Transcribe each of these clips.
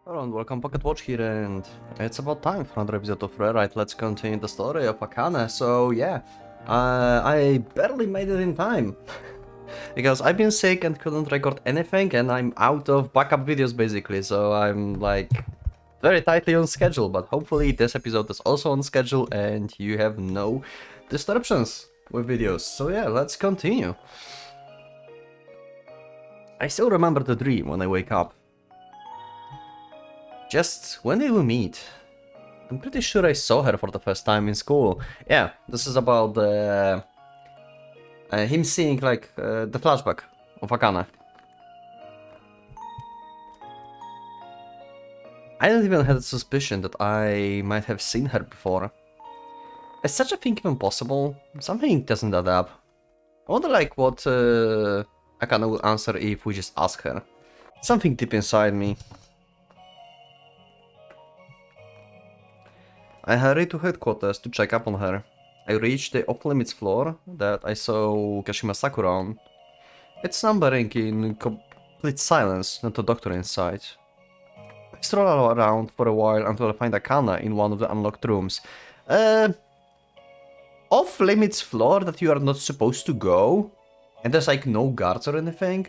Hello and welcome, PocketWatch here, and it's about time for another episode of Rewrite. Let's continue the story of Akane. So yeah, I barely made it in time because I've been sick and couldn't record anything, and I'm out of backup videos basically. So I'm like very tightly on schedule, but hopefully this episode is also on schedule and you have no disruptions with videos. So yeah, let's continue. I still remember the dream when I wake up. Just when did we meet? I'm pretty sure I saw her for the first time in school. Yeah, this is about him seeing like the flashback of Akane. I don't even have a suspicion that I might have seen her before. Is such a thing even possible? Something doesn't add up. I wonder like what Akane will answer if we just ask her. Something deep inside me. I hurried to headquarters to check up on her. I reached the off-limits floor that I saw Kashima Sakura on. It's numbering in complete silence, not a doctor in sight. I stroll around for a while until I find Akane in one of the unlocked rooms. Off-limits floor that you are not supposed to go? And there's like no guards or anything?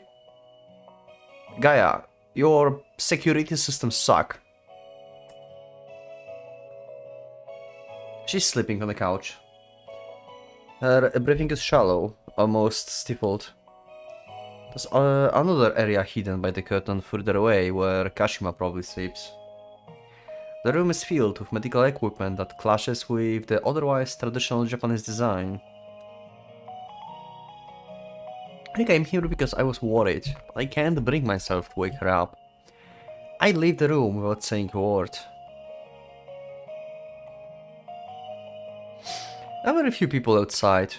Gaia, your security systems suck. She's sleeping on the couch. Her breathing is shallow, almost stifled. There's another area hidden by the curtain further away where Kashima probably sleeps. The room is filled with medical equipment that clashes with the otherwise traditional Japanese design. I came here because I was worried, but I can't bring myself to wake her up. I leave the room without saying a word. There are very few people outside.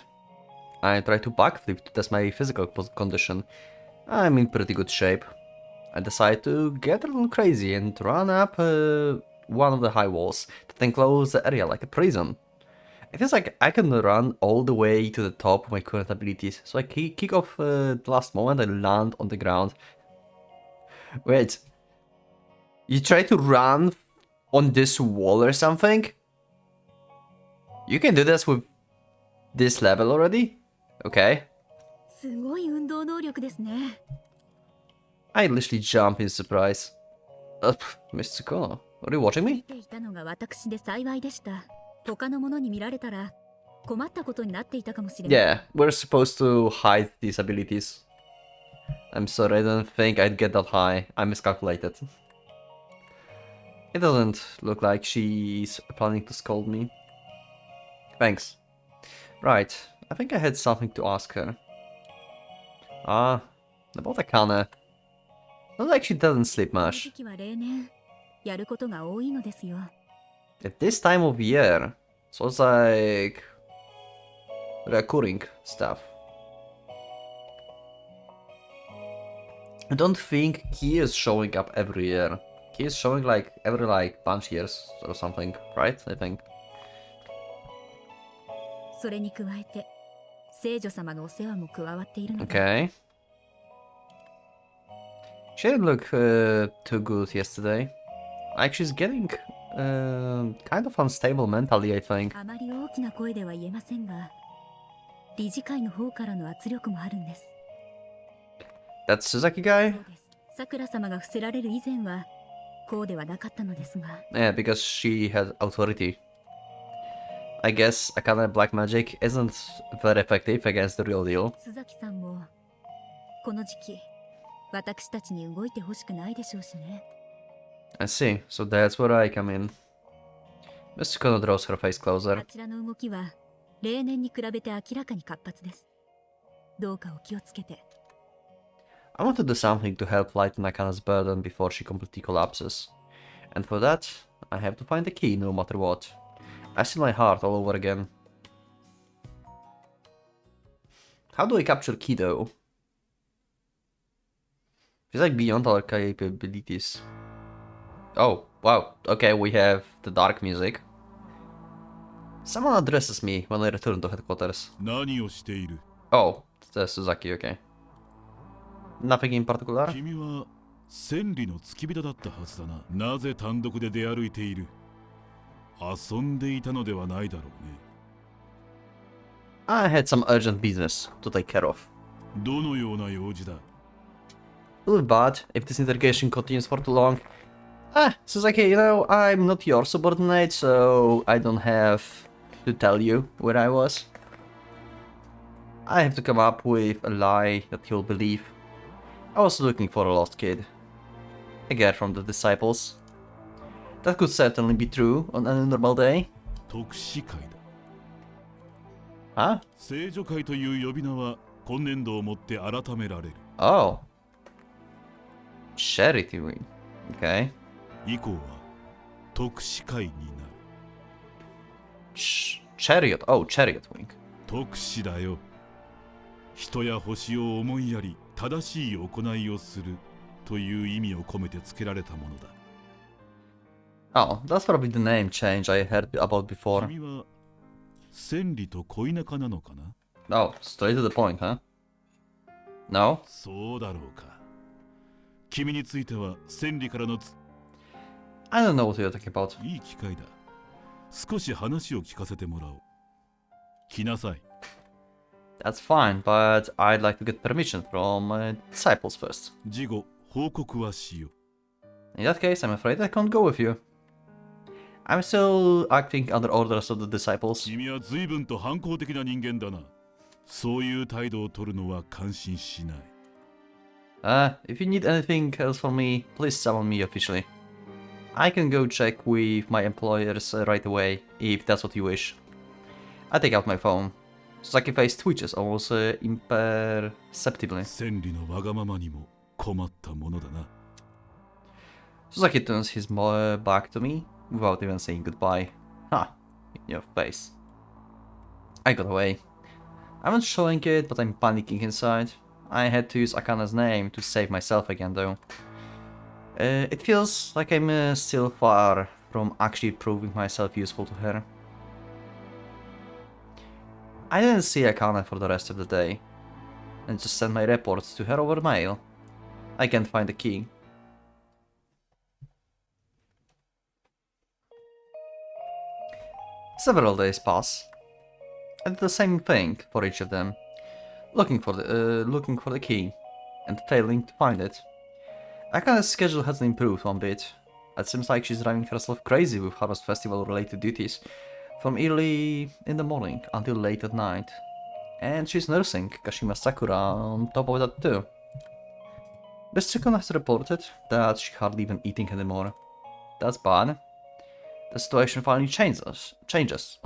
I try to backflip to test my physical condition. I'm in pretty good shape. I decide to get a little crazy and run up one of the high walls that enclose the area like a prison. It feels like I can run all the way to the top of my current abilities, so I kick off the last moment and land on the ground. Wait, you try to run on this wall or something? You can do this with this level already? Okay. I literally jump in surprise. Mr. Kono, are you watching me? Yeah, we're supposed to hide these abilities. I'm sorry, I didn't think I'd get that high. I miscalculated. It doesn't look like she's planning to scold me. Thanks. Right, I think I had something to ask her. About Akane. Not like she doesn't sleep much. At this time of year, so it's like recurring stuff. I don't think he is showing up every year. He is showing like every like bunch years or something, right? I think. Okay. She didn't look too good yesterday. Like she's getting kind of unstable mentally, I think. That Suzaki guy? Yeah, because she had authority. I guess Akane black magic isn't very effective against the real deal. I see, so that's where I come in. Mr. Kono draws her face closer. I want to do something to help lighten Akane's burden before she completely collapses. And for that, I have to find the key no matter what. I see my heart all over again. How do I capture key though? It's like beyond our capabilities. Oh, wow. Okay, we have the dark music. Someone addresses me when I return to headquarters. Oh, it's Suzaki, okay. Nothing in particular? 千里の付き人だったはずだな。なぜ単独で出歩いている？遊んでいたのではないだろうね。I had some urgent business to take care of. どのような用事だ？ A little bad if this interrogation continues for too long. Suzaki, you know, I'm not your subordinate, so I don't have to tell you where I was. I have to come up with a lie that you'll believe. I was looking for a lost kid. A guy from the disciples. That could certainly be true on a normal day. 特使会だ。Huh? 聖女会という呼び名は今年度をもって改められる。Oh. Charity wing. Okay. 以降は特使会になる。Chariot. Oh, chariot wing. 特使だよ。人や星を思いやり正しい行いをするという意味を込めて付けられたものだ。Oh, that's probably the name change I heard about before. 君は千里と恋仲なのかな？ Oh, straight to the point, huh? No? そうだろうか。君については千里からのI don't know what you're talking about. いい機会だ。少し話を聞かせてもらおう。来なさい。That's fine, but I'd like to get permission from disciples first. 事後、報告はしよう。 In that case, I'm afraid I can't go with you. I'm still acting under orders of the disciples. 君は随分と反抗的な人間だな。そういう態度を取るのは感心しない。If you need anything else from me, please summon me officially. I can go check with my employers right away, if that's what you wish. I take out my phone. Suzaki's face twitches almost imperceptibly. 千里のわがままにも困ったものだな。 Suzaki turns his back to me without even saying goodbye. Ha, in your face. I got away. I'm not showing it, but I'm panicking inside. I had to use Akana's name to save myself again, though. It feels like I'm still far from actually proving myself useful to her. I didn't see Akana for the rest of the day, and just sent my reports to her over mail. I can't find the key. Several days pass. I did the same thing for each of them, looking for the key, and failing to find it. Akana's schedule hasn't improved one bit. It seems like she's driving herself crazy with Harvest Festival related duties, from early in the morning until late at night. And she's nursing Kashima Sakura on top of that too. The Sukuna has reported that she's hardly even eating anymore. That's bad. The situation finally changes on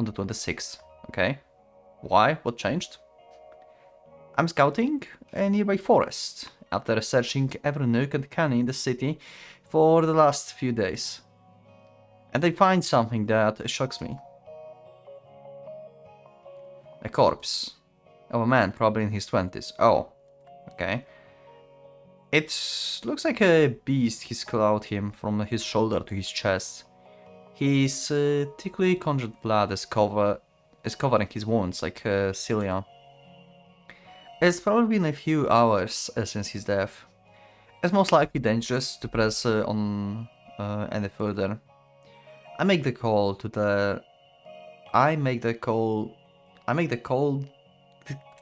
the 26th. Okay. Why? What changed? I'm scouting a nearby forest after searching every nook and cranny in the city for the last few days. And I find something that shocks me. A corpse of a man probably in his 20s. Oh, okay. It looks like a beast has clawed him from his shoulder to his chest. His thickly conjured blood is covering his wounds like cilia. It's probably been a few hours since his death. It's most likely dangerous to press on any further. I make the call.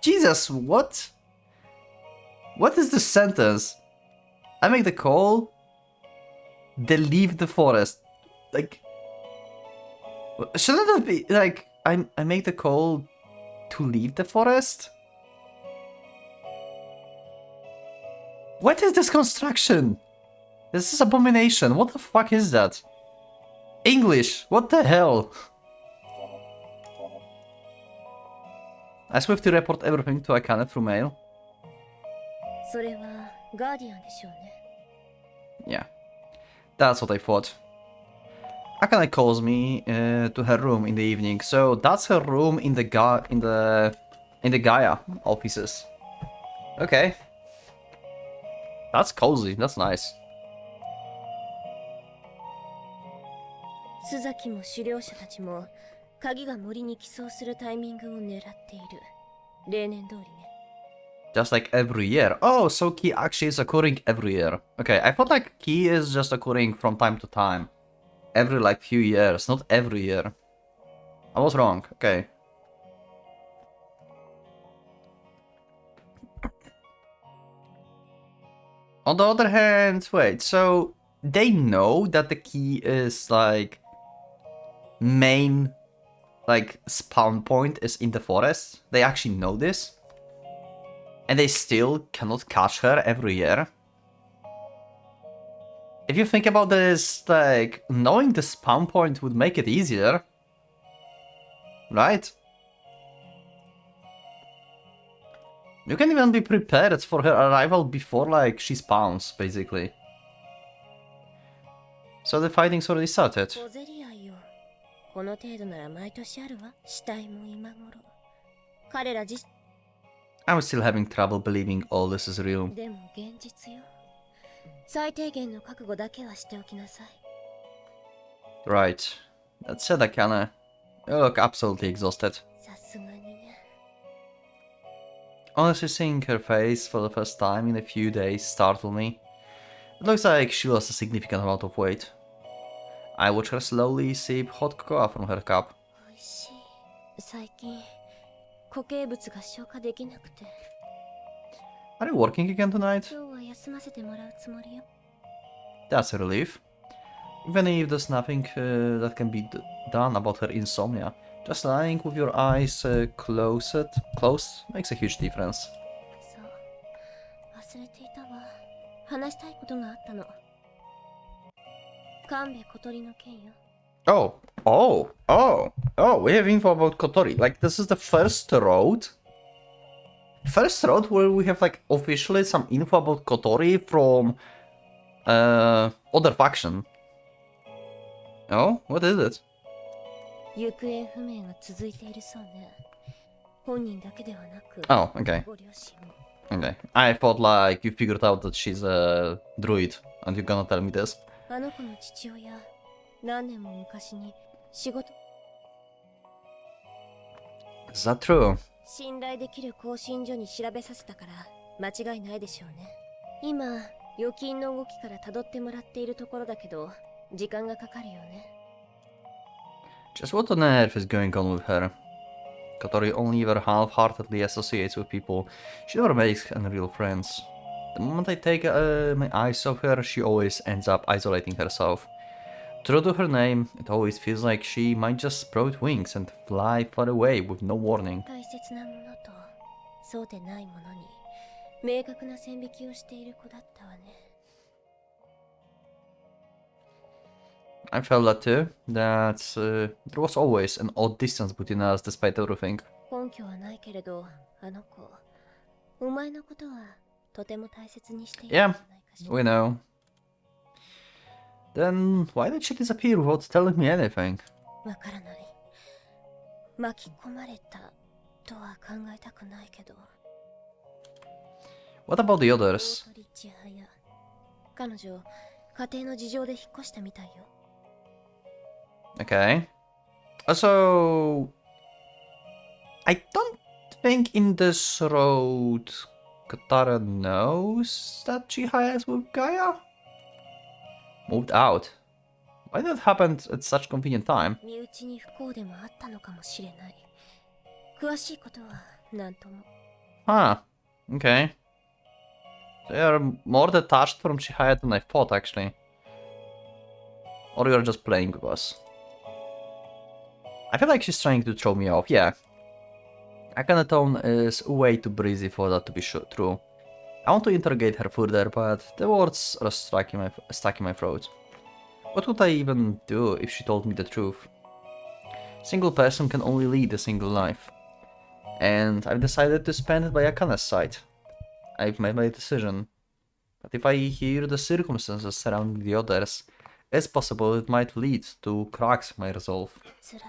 Jesus, what? What is this sentence? I make the call. They leave the forest. Like, shouldn't it be like I make the call to leave the forest? What is this construction? This is abomination. What the fuck is that? English. What the hell? I swiftly report everything to Akane through mail. Yeah, that's what I thought. Akane calls me to her room in the evening, so that's her room in the Gaia offices. Okay, that's cozy. That's nice. 須崎も狩猟者たちも鍵が森に寄贈するタイミングを狙っている。例年通りね。Just like every year. Oh, so key actually is occurring every year. Okay, I thought like key is just occurring from time to time. Every like few years, not every year. I was wrong, okay. On the other hand, wait, so they know that the key is like main like spawn point is in the forest. They actually know this. And they still cannot catch her every year. If you think about this, like knowing the spawn point would make it easier. Right? You can even be prepared for her arrival before like she spawns, basically. So the fighting's already started. 小競り合いよ。この程度なら毎年あるわ。死体も今頃。彼ら自 I'm still having trouble believing all this is real. でも現実よ。最低限の覚悟だけはしておきなさい。Right. That said, Akane, you look absolutely exhausted. さすがにね。Honestly, seeing her face for the first time in a few days startled me. It looks like she lost a significant amount of weight. I watch her slowly sip hot cocoa from her cup. おいしい。最近固形物が消化できなくて。 Are you working again tonight? 今日は休ませてもらうつもりよ。 That's a relief. Even if there's nothing that can be done about her insomnia, just lying with your eyes closed makes a huge difference. そう。忘れていたわ。話したいことがあったの。神戸小鳥の件よ。 We have info about Kotori. Like, this is the first road? First road where we have, like, officially some info about Kotori from other faction. Oh, what is it? 行方不明が続いているそうね。本人だけではなく、 Oh, okay. ご両親も。 Okay. I thought, like, you figured out that she's a druid, and you're gonna tell me this. あの子の父親、何年も昔に仕事。 Is that true? 信頼できる更新所に調べさせたから間違いないでしょうね。今、預金の動きから辿ってもらっているところだけど、時間がかかるよね。 Just what on earth is going on with her? Kotori only ever half-heartedly associates with people. She never makes any real friends. The moment I take my eyes off her, she always ends up isolating herself. True to her name, it always feels like she might just sprout wings and fly far away with no warning. 大切なものとそうでないものに明確な線引きをしている子だったわね。 I felt that too, that there was always an odd distance between us despite everything. 根拠はないけれど、あの子、お前のことはとても大切にしているんじゃないかしら。 We know. Then why did she disappear without telling me anything? わからない。巻き込まれたとは考えたくないけど。 What about the others? 大鳥千早。彼女、家庭の事情で引っ越したみたいよ。 Okay. So, I don't think in this road Katara knows that Chihaya is with Gaia? Moved out. Why did that happen at such convenient time? 身内に不幸でもあったのかもしれない。詳しいことは何とも。 Huh. Okay. They are more detached from Chihaya than I thought, actually. Or you're just playing with us. I feel like she's trying to throw me off, yeah. Akhenaton is way too breezy for that to be true. I want to interrogate her further, but the words are stuck in my throat. What would I even do if she told me the truth? Single person can only lead a single life. And I've decided to spend it by Akane's side. I've made my decision. But if I hear the circumstances surrounding the others, it's possible it might lead to cracks in my resolve. 辛い。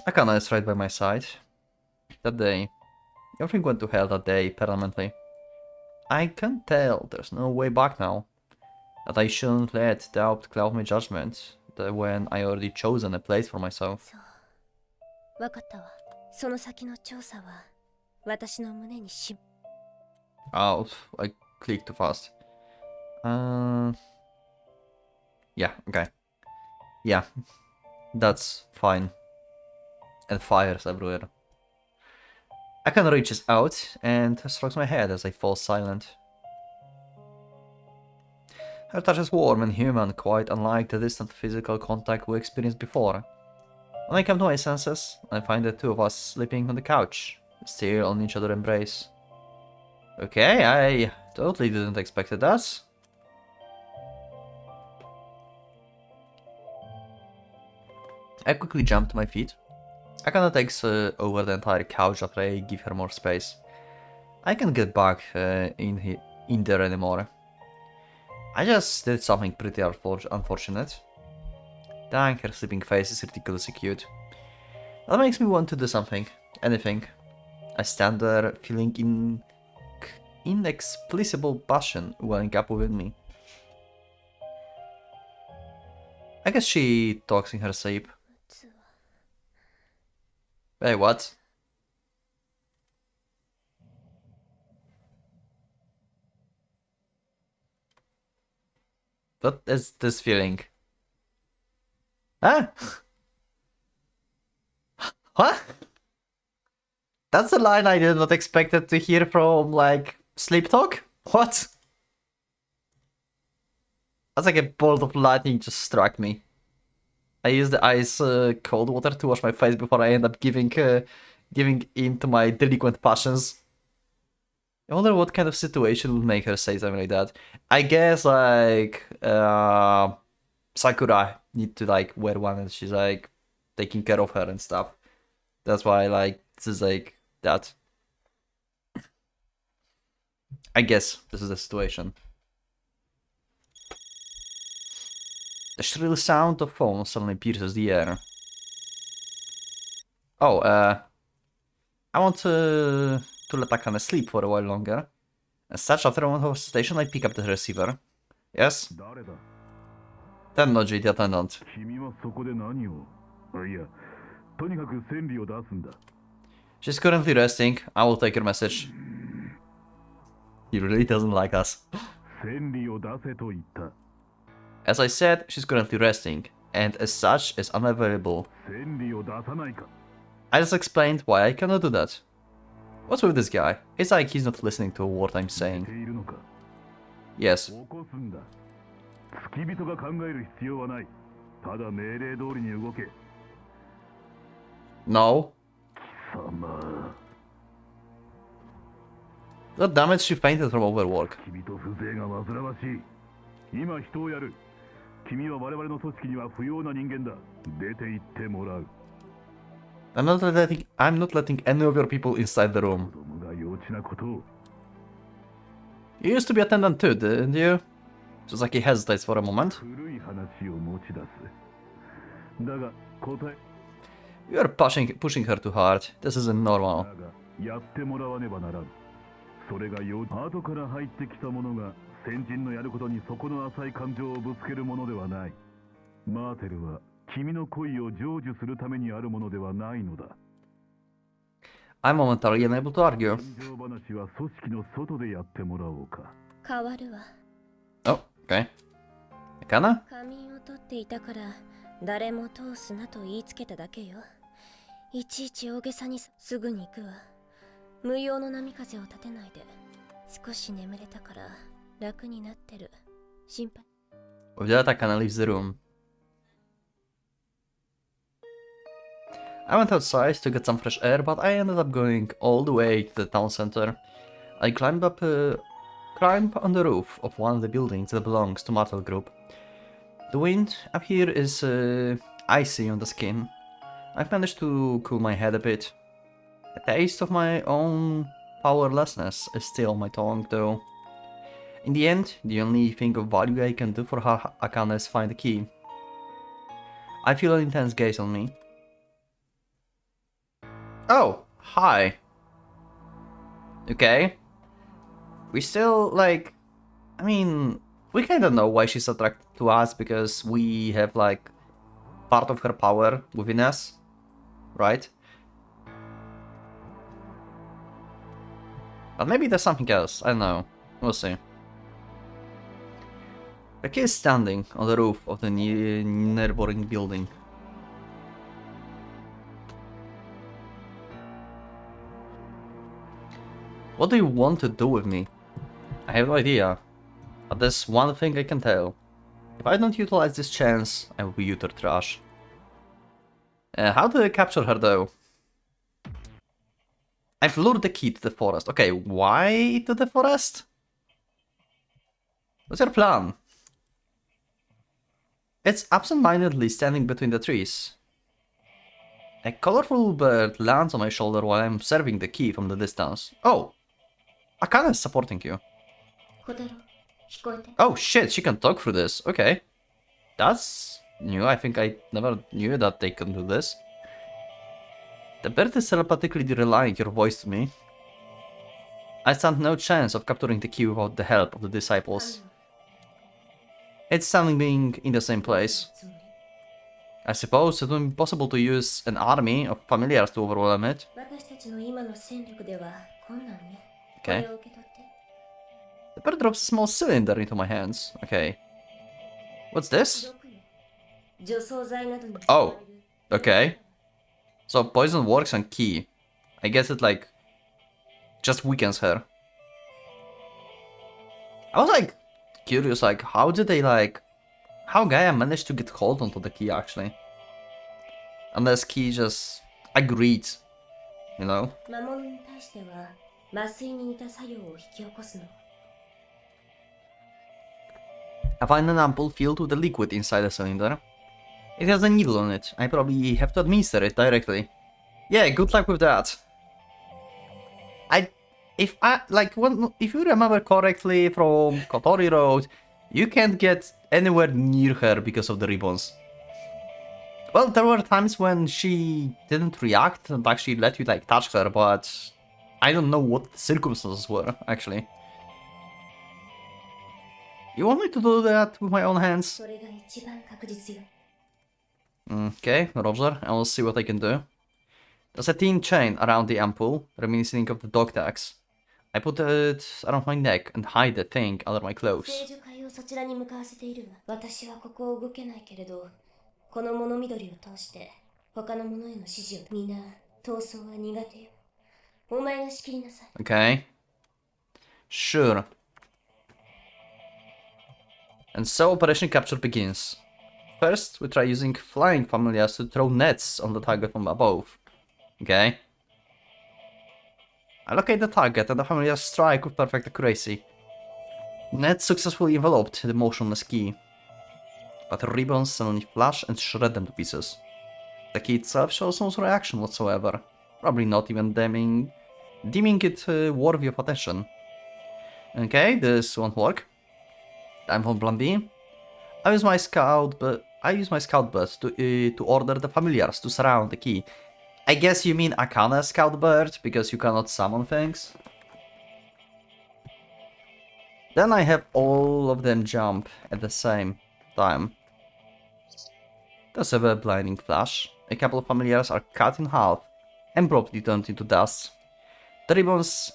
Akane is right by my side. That day. Everything went to hell that day, permanently. I can tell there's no way back now. That I shouldn't let doubt cloud my judgment, that when I already chosen a place for myself. そう。わかったわ。その先の調査は私の胸にし。 Oh, I clicked too fast. Yeah, okay. Yeah, that's fine. And fires everywhere. I can reaches out and strokes my head as I fall silent. Her touch is warm and human, quite unlike the distant physical contact we experienced before. When I come to my senses, I find the two of us sleeping on the couch, still on each other's embrace. Okay, I totally didn't expect that. I quickly jump to my feet. Akana takes over the entire couch after I give her more space. I can't get back in there anymore. I just did something pretty unfortunate. Dang, her sleeping face is ridiculously cute. That makes me want to do something. Anything. I stand there feeling inexplicable passion welling up within me. I guess she talks in her sleep. Hey, what? What is this feeling? Huh? What? That's a line I did not expect to hear from, like, Sleep Talk? What? That's like a bolt of lightning just struck me. I used the ice cold water to wash my face before I end up giving in to my delinquent passions. I wonder what kind of situation would make her say something like that. I guess, like, Sakura need to, like, wear one and she's, like, taking care of her and stuff. That's why, like, this is, like, that. I guess this is the situation. The shrill sound of phone suddenly pierces the air. Oh, I want to let Akane sleep for a while longer. As such, after a moment of hesitation, I pick up the receiver. Yes? Tennoji, the attendant. She's currently resting. I will take your message. He really doesn't like us. As I said, she's currently resting, and as such is unavailable. I just explained why I cannot do that. What's with this guy? It's like he's not listening to a word I'm saying. Yes. No. God damn it, she fainted from overwork. I'm not letting any of your people inside the room. You used to be attendant too, didn't you? Just like he hesitates for a moment. You're pushing her too hard. This isn't normal. I'm momentarily unable to argue. Oh, okay. Akana? 仮眠を取っていたから誰も通すなと言いつけただけよ。いちいち大げさにすぐに行くわ。無用の波風を立てないで。少し眠れたから楽になってる。心配。With that, Akana leaves the room. I went outside to get some fresh air, but I ended up going all the way to the town center. I climbed on the roof of one of the buildings that belongs to Martel Group. The wind up here is icy on the skin. I've managed to cool my head a bit. A taste of my own powerlessness is still on my tongue, though. In the end, the only thing of value I can do for Akane is find the key. I feel an intense gaze on me. Oh, hi. Okay. We still, like... I mean, we kinda know why she's attracted to us, because we have, like, part of her power within us, right? But maybe there's something else, I don't know. We'll see. The key is standing on the roof of the neighboring building. What do you want to do with me? I have no idea. But there's one thing I can tell. If I don't utilize this chance, I will be utter trash. How do I capture her though? I've lured the key to the forest. Okay, why to the forest? What's your plan? It's absent-mindedly standing between the trees. A colorful bird lands on my shoulder while I'm serving the key from the distance. Oh! Akana is supporting you. Oh shit, she can talk through this. Okay. That's new. I think I never knew that they can do this. The bird is telepathically relaying your voice to me. I stand no chance of capturing the key without the help of the disciples. It's standing being in the same place. I suppose it would be possible to use an army of familiars to overwhelm it. Okay. The bird drops a small cylinder into my hands. Okay. What's this? Oh. Okay. So poison works on key. I guess it like just weakens her. I was like curious, like how did they like how Gaia managed to get hold onto the key actually? Unless key just agreed, you know? I find an ample filled with the liquid inside the cylinder. It has a needle on it. I probably have to administer it directly. Yeah, good luck with that. If you remember correctly from Kotori Road, you can't get anywhere near her because of the ribbons. Well, there were times when she didn't react and actually let you like touch her, but I don't know what the circumstances were actually. You want me to do that with my own hands? Okay, Roger, I will see what I can do. There's a thin chain around the ampoule, reminiscent of the dog tags. I put it around my neck and hide the thing under my clothes. Okay. Sure. And so Operation Capture begins. First, we try using flying familiars to throw nets on the target from above. Okay. I locate the target and the familiars strike with perfect accuracy. Net successfully enveloped the motionless key. But the ribbons suddenly flash and shred them to pieces. The key itself shows no reaction whatsoever, probably not even deeming it worthy of attention. Okay, this won't work. Time for plan B. I use my scout bird to order the familiars to surround the key. I guess you mean Akana scout bird because you cannot summon things. Then I have all of them jump at the same time. There's a blinding flash. A couple of familiars are cut in half and promptly turned into dust. The ribbons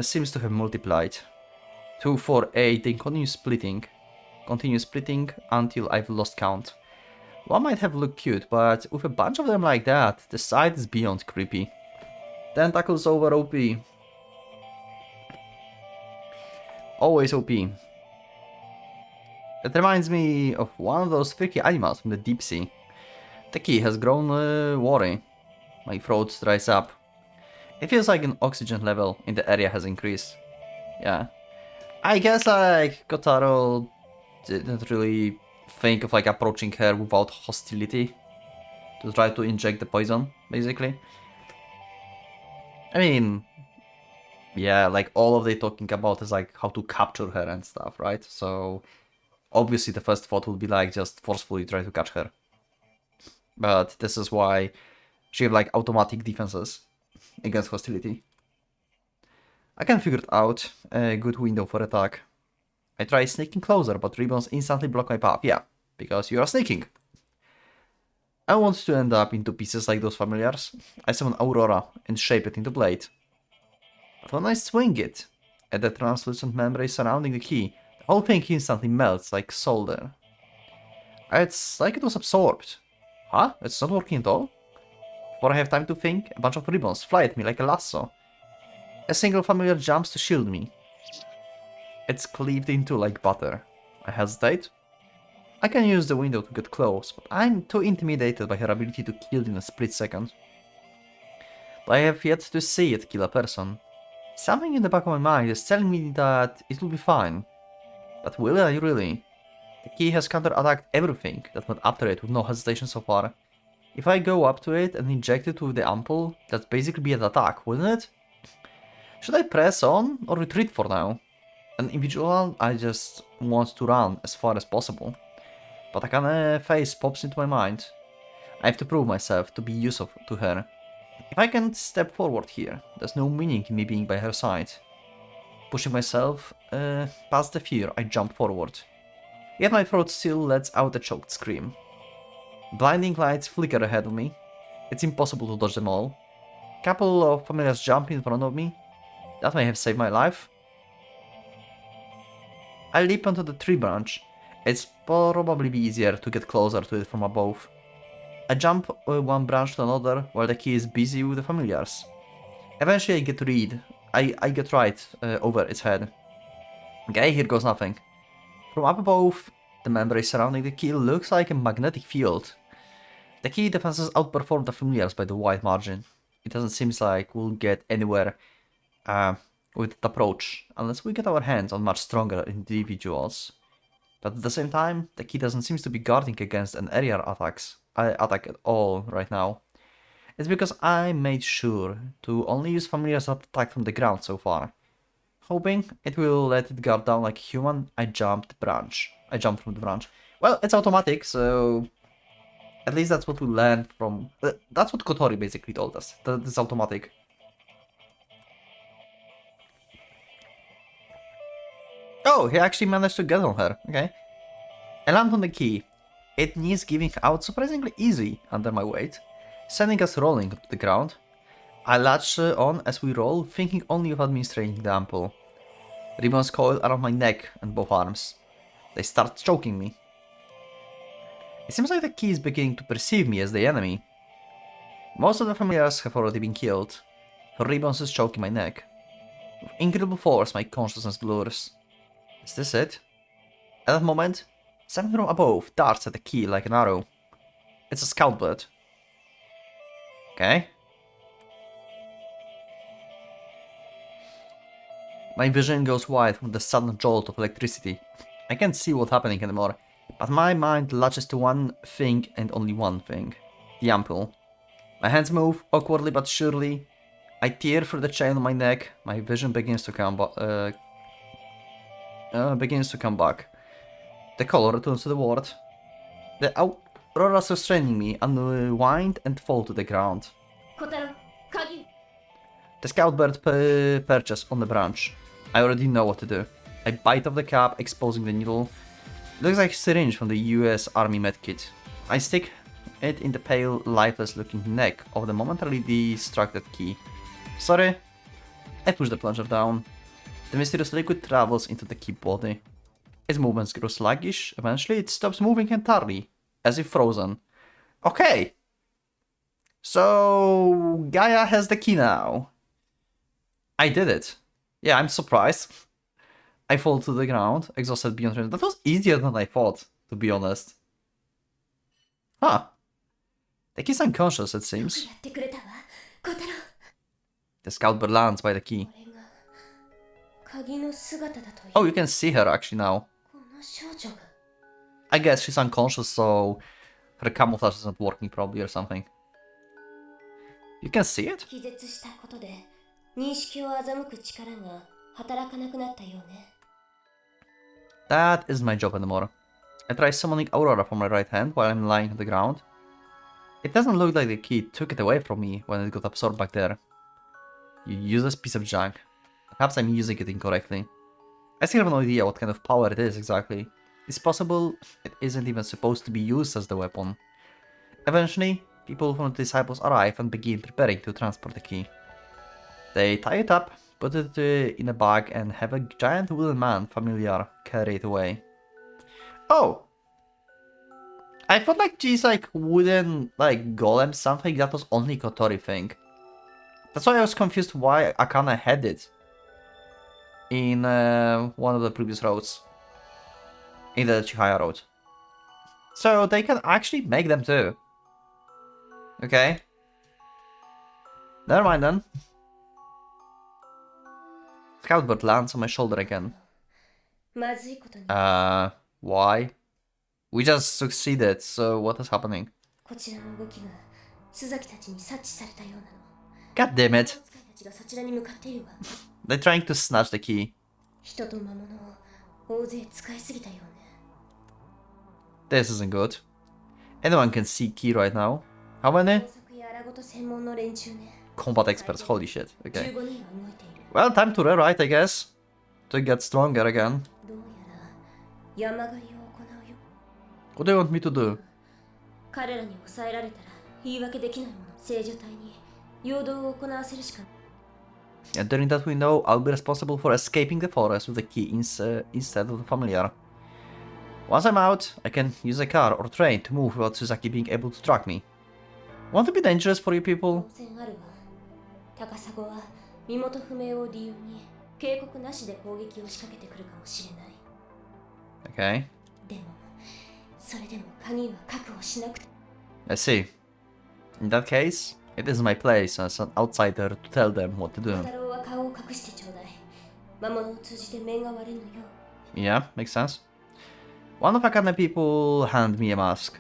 seems to have multiplied. 2, 4, 8, they continue splitting until I've lost count. One might have looked cute, but with a bunch of them like that, the sight is beyond creepy. Tentacles over OP. Always OP. It reminds me of one of those freaky animals from the deep sea. The key has grown worry. My throat dries up. It feels like an oxygen level in the area has increased. Yeah. I guess like Kotaro didn't really think of like approaching her without hostility to try to inject the poison, basically. I mean, yeah, like all of they talking about is like how to capture her and stuff, right? So obviously the first thought would be like just forcefully try to catch her. But this is why she have like automatic defenses against hostility. I can figure out a good window for attack. I try sneaking closer, but ribbons instantly block my path. Yeah, because you are sneaking. I want to end up into pieces like those familiars. I summon Aurora and shape it into blade. But when I swing it at the translucent membrane surrounding the key, the whole thing instantly melts like solder. It's like it was absorbed. Huh? It's not working at all? Before I have time to think, a bunch of ribbons fly at me like a lasso. A single familiar jumps to shield me. It's cleaved into like butter. I hesitate. I can use the window to get close, but I'm too intimidated by her ability to kill in a split second. But I have yet to see it kill a person. Something in the back of my mind is telling me that it will be fine. But will I really? The key has counter-attacked everything that went after it with no hesitation so far. If I go up to it and inject it with the ampoule, that'd basically be an attack, wouldn't it? Should I press on or retreat for now? An individual, I just want to run as far as possible. But a kind of face pops into my mind. I have to prove myself to be useful to her. If I can step forward here, there's no meaning in me being by her side. Pushing myself past the fear, I jump forward. Yet my throat still lets out a choked scream. Blinding lights flicker ahead of me. It's impossible to dodge them all. Couple of familiars jump in front of me. That may have saved my life. I leap onto the tree branch. It's probably be easier to get closer to it from above. I jump one branch to another while the key is busy with the familiars. Eventually I get right over its head. Okay, here goes nothing. From up above, the membrane surrounding the key looks like a magnetic field. The key defenses outperform the familiars by the wide margin. It doesn't seem like we'll get anywhere with that approach, unless we get our hands on much stronger individuals. But at the same time, the key doesn't seem to be guarding against an area attack at all right now. It's because I made sure to only use familiars that attack from the ground so far. Hoping it will let it guard down like a human, I jumped from the branch. Well, it's automatic, so at least that's what we learned from... that's what Kotori basically told us, that it's automatic. Oh, he actually managed to get on her, okay. I land on the key. It needs giving out surprisingly easy under my weight, sending us rolling to the ground. I latch on as we roll, thinking only of administering the ampoule. Ribbons coil around my neck and both arms. They start choking me. It seems like the key is beginning to perceive me as the enemy. Most of the familiars have already been killed. Ribbons is choking my neck. With incredible force, my consciousness blurs. Is this it? At that moment, something from above darts at the key like an arrow. It's a scout bird. Okay. My vision goes wide from the sudden jolt of electricity. I can't see what's happening anymore, but my mind latches to one thing and only one thing. The ampoule. My hands move, awkwardly but surely. I tear through the chain on my neck. My vision begins to come back. The color returns to the world. The auroras restraining me unwind and fall to the ground. The scout bird perches on the branch. I already know what to do. I bite off the cap, exposing the needle. It looks like a syringe from the US Army medkit. I stick it in the pale, lifeless-looking neck of the momentarily distracted key. Sorry. I push the plunger down. The mysterious liquid travels into the key body. Its movements grow sluggish. Eventually, it stops moving entirely, as if frozen. Okay. So Gaia has the key now. I did it. Yeah, I'm surprised. I fall to the ground, exhausted beyond reason. That was easier than I thought, to be honest. Huh. The key's unconscious, it seems. The scout bird lands by the key. Oh, you can see her actually now. I guess she's unconscious, so her camouflage isn't working probably or something. You can see it? That isn't my job anymore. I try summoning Aurora from my right hand while I'm lying on the ground. It doesn't look like the key took it away from me when it got absorbed back there. You useless piece of junk. Perhaps I'm using it incorrectly. I still have no idea what kind of power it is exactly. It's possible it isn't even supposed to be used as the weapon. Eventually, people from the disciples arrive and begin preparing to transport the key. They tie it up, put it in a bag and have a giant wooden man familiar carry it away. Oh! I thought like these like wooden like golem something that was only Kotori thing. That's why I was confused why Akana had it in one of the previous roads. In the Chihaya road. So they can actually make them too. Okay. Never mind then. Scoutbird lands on my shoulder again. まずいことに Why? We just succeeded, so what is happening? こちらの動きが須崎たちに察知されたようなの。 God damn it. 使いたちがそちらに向かっているわ。 They're trying to snatch the key. 人と魔物を大勢使いすぎたようね。 This isn't good. Anyone can see key right now. How many? 工作や荒ごと専門の連中ね。 Combat experts, holy shit. Okay. 15人は動いている。 Well, time to rewrite, I guess. To get stronger again. どうやら山狩りを行うよ。 What do you want me to do? 彼らに抑えられたら言い訳できないもの。聖女隊に陽動を行わせるしか。 And during that window, I'll be responsible for escaping the forest with the key instead of the familiar. Once I'm out, I can use a car or train to move without Suzaki being able to track me. Want to be dangerous for you people? 当然あるわ。高砂は身元不明を理由に警告なしで攻撃を仕掛けてくるかもしれない。 Okay, でも、それでも鍵は確保しなくて。 I see. In that case, it is my place as an outsider to tell them what to do. 太郎は顔を隠してちょうだい。魔物を通じて面が割れぬよう。 Yeah, makes sense. One of Akane people hand me a mask.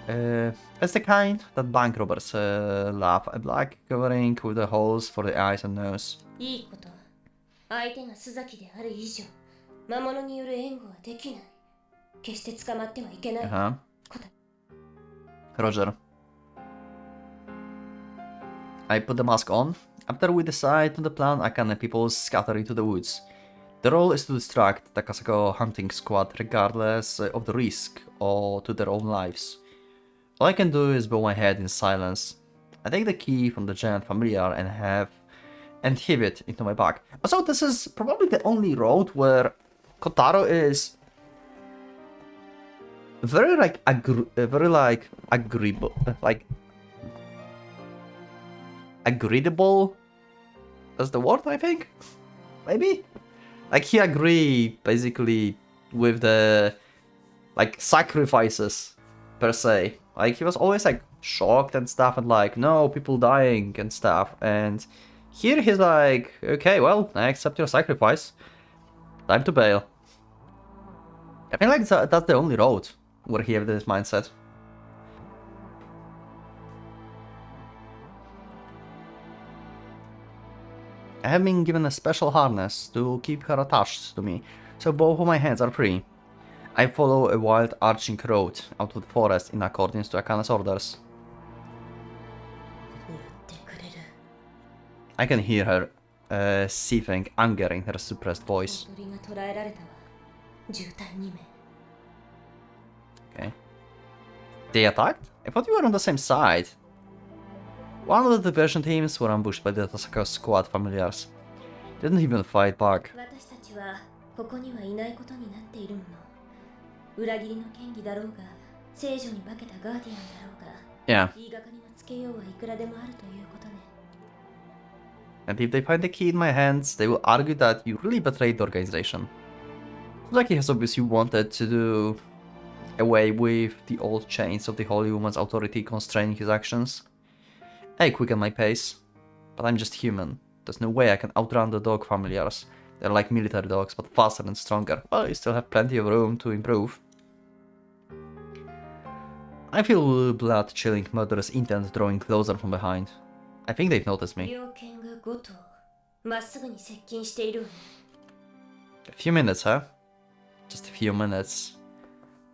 It's the kind that bank robbers love, a black covering with the holes for the eyes and nose. いいこと。相手が須崎である以上、魔物による援護はできない。決して捕まってはいけない。 Uh-huh. 答え Roger. I put the mask on. After we decide on the plan, Akane people scatter into the woods. The role is to distract the Kasako hunting squad regardless of the risk or to their own lives. All I can do is bow my head in silence. I take the key from the giant familiar and heave it into my bag. Also, this is probably the only road where Kotaro is very agreeable, agreeable. That's the word, I think. Maybe. Like he agreed basically with the sacrifices per se. Like he was always like shocked and stuff and like no people dying and stuff. And here he's like, okay, well I accept your sacrifice. Time to bail. I feel like that's the only road where he has this mindset. I have been given a special harness to keep her attached to me, so both of my hands are free. I follow a wild arching road out of the forest in accordance to Akane's orders. I can hear her seething anger in her suppressed voice. Okay. They attacked? I thought you were on the same side. One of the diversion teams were ambushed by the Tasaka squad familiars. Didn't even fight back. Yeah. And if they find the key in my hands, they will argue that you really betrayed the organization. Suzaki has obviously wanted to do away with the old chains of the Holy Woman's authority constraining his actions. I quicken my pace, but I'm just human. There's no way I can outrun the dog familiars. They're like military dogs, but faster and stronger. Well, you still have plenty of room to improve. I feel blood-chilling murderous intent drawing closer from behind. I think they've noticed me. A few minutes, huh? Just a few minutes.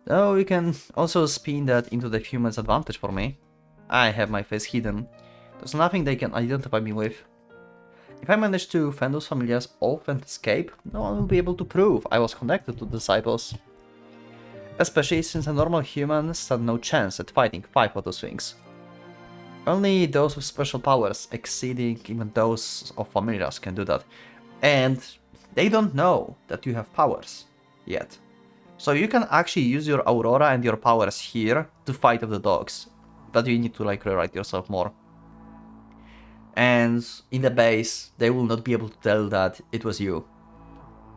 Though you can also spin that into the few minutes advantage for me. I have my face hidden. There's nothing they can identify me with. If I manage to fend those familiars off and escape, no one will be able to prove I was connected to the disciples. Especially since a normal human stand no chance at fighting 5 of those things. Only those with special powers, exceeding even those of familiars, can do that. And they don't know that you have powers yet. So you can actually use your Aurora and your powers here to fight with the dogs. But you need to like rewrite yourself more. And in the base, they will not be able to tell that it was you.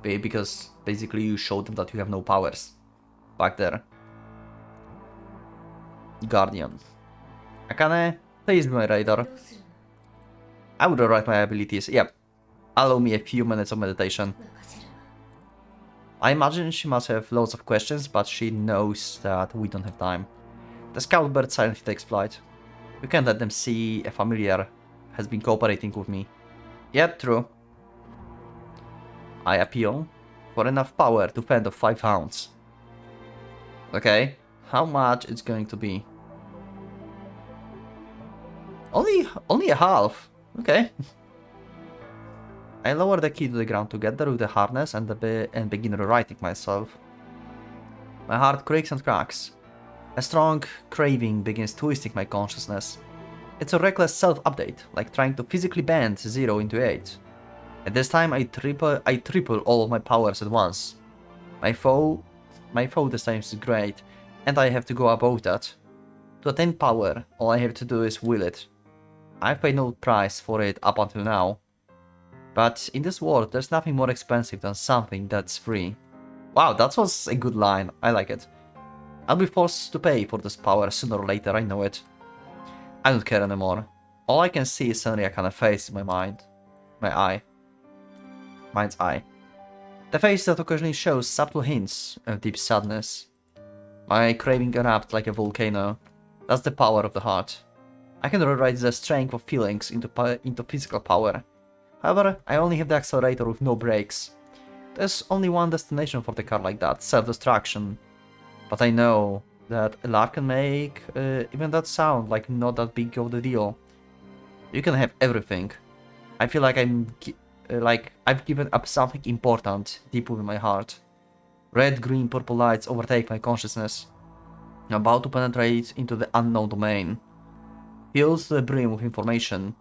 Because basically you showed them that you have no powers. Back there. Guardian. Akane, please be my radar. I would rewrite my abilities. Yep. Allow me a few minutes of meditation. I imagine she must have loads of questions, but she knows that we don't have time. The scout bird silently takes flight. We can't let them see a familiar has been cooperating with me. Yep, true. I appeal for enough power to fend off 5 hounds. Okay, how much it's going to be? Only a half. Okay. I lower the key to the ground together with the harness and begin rewriting myself. My heart creaks and cracks. A strong craving begins twisting my consciousness. It's a reckless self-update, like trying to physically bend 0 into 8. At this time I triple all of my powers at once. My foe this time is great, and I have to go above that. To attain power, all I have to do is will it. I've paid no price for it up until now. But in this world, there's nothing more expensive than something that's free. Wow, that was a good line. I like it. I'll be forced to pay for this power sooner or later, I know it. I don't care anymore. All I can see is Senria kind of face in my mind. Mind's eye. The face that occasionally shows subtle hints of deep sadness. My craving erupts like a volcano. That's the power of the heart. I can rewrite the strength of feelings into physical power. However, I only have the accelerator with no brakes. There's only one destination for the car like that, self-destruction. But I know that a laugh can make even that sound like not that big of the deal. You can have everything. I feel like I've given up something important deep within my heart. Red, green, purple lights overtake my consciousness. I'm about to penetrate into the unknown domain. Filled to the brim with information.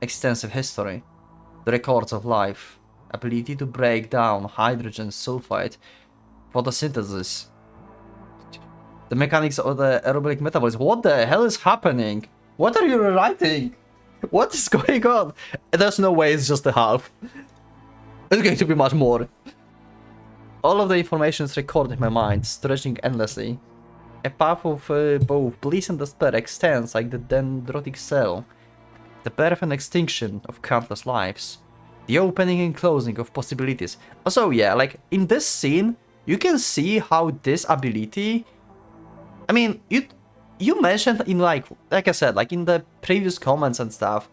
Extensive history. The records of life. Ability to break down hydrogen sulfide. Photosynthesis. The mechanics of the aerobic metabolism. What the hell is happening? What are you writing? What is going on? There's no way it's just a half. It's going to be much more. All of the information is recorded in my mind, stretching endlessly. A path of both bliss and despair extends like the dendritic cell. The birth and extinction of countless lives. The opening and closing of possibilities. Also, yeah, like in this scene, you can see how this ability... I mean, you mentioned in like I said, like in the previous comments and stuff,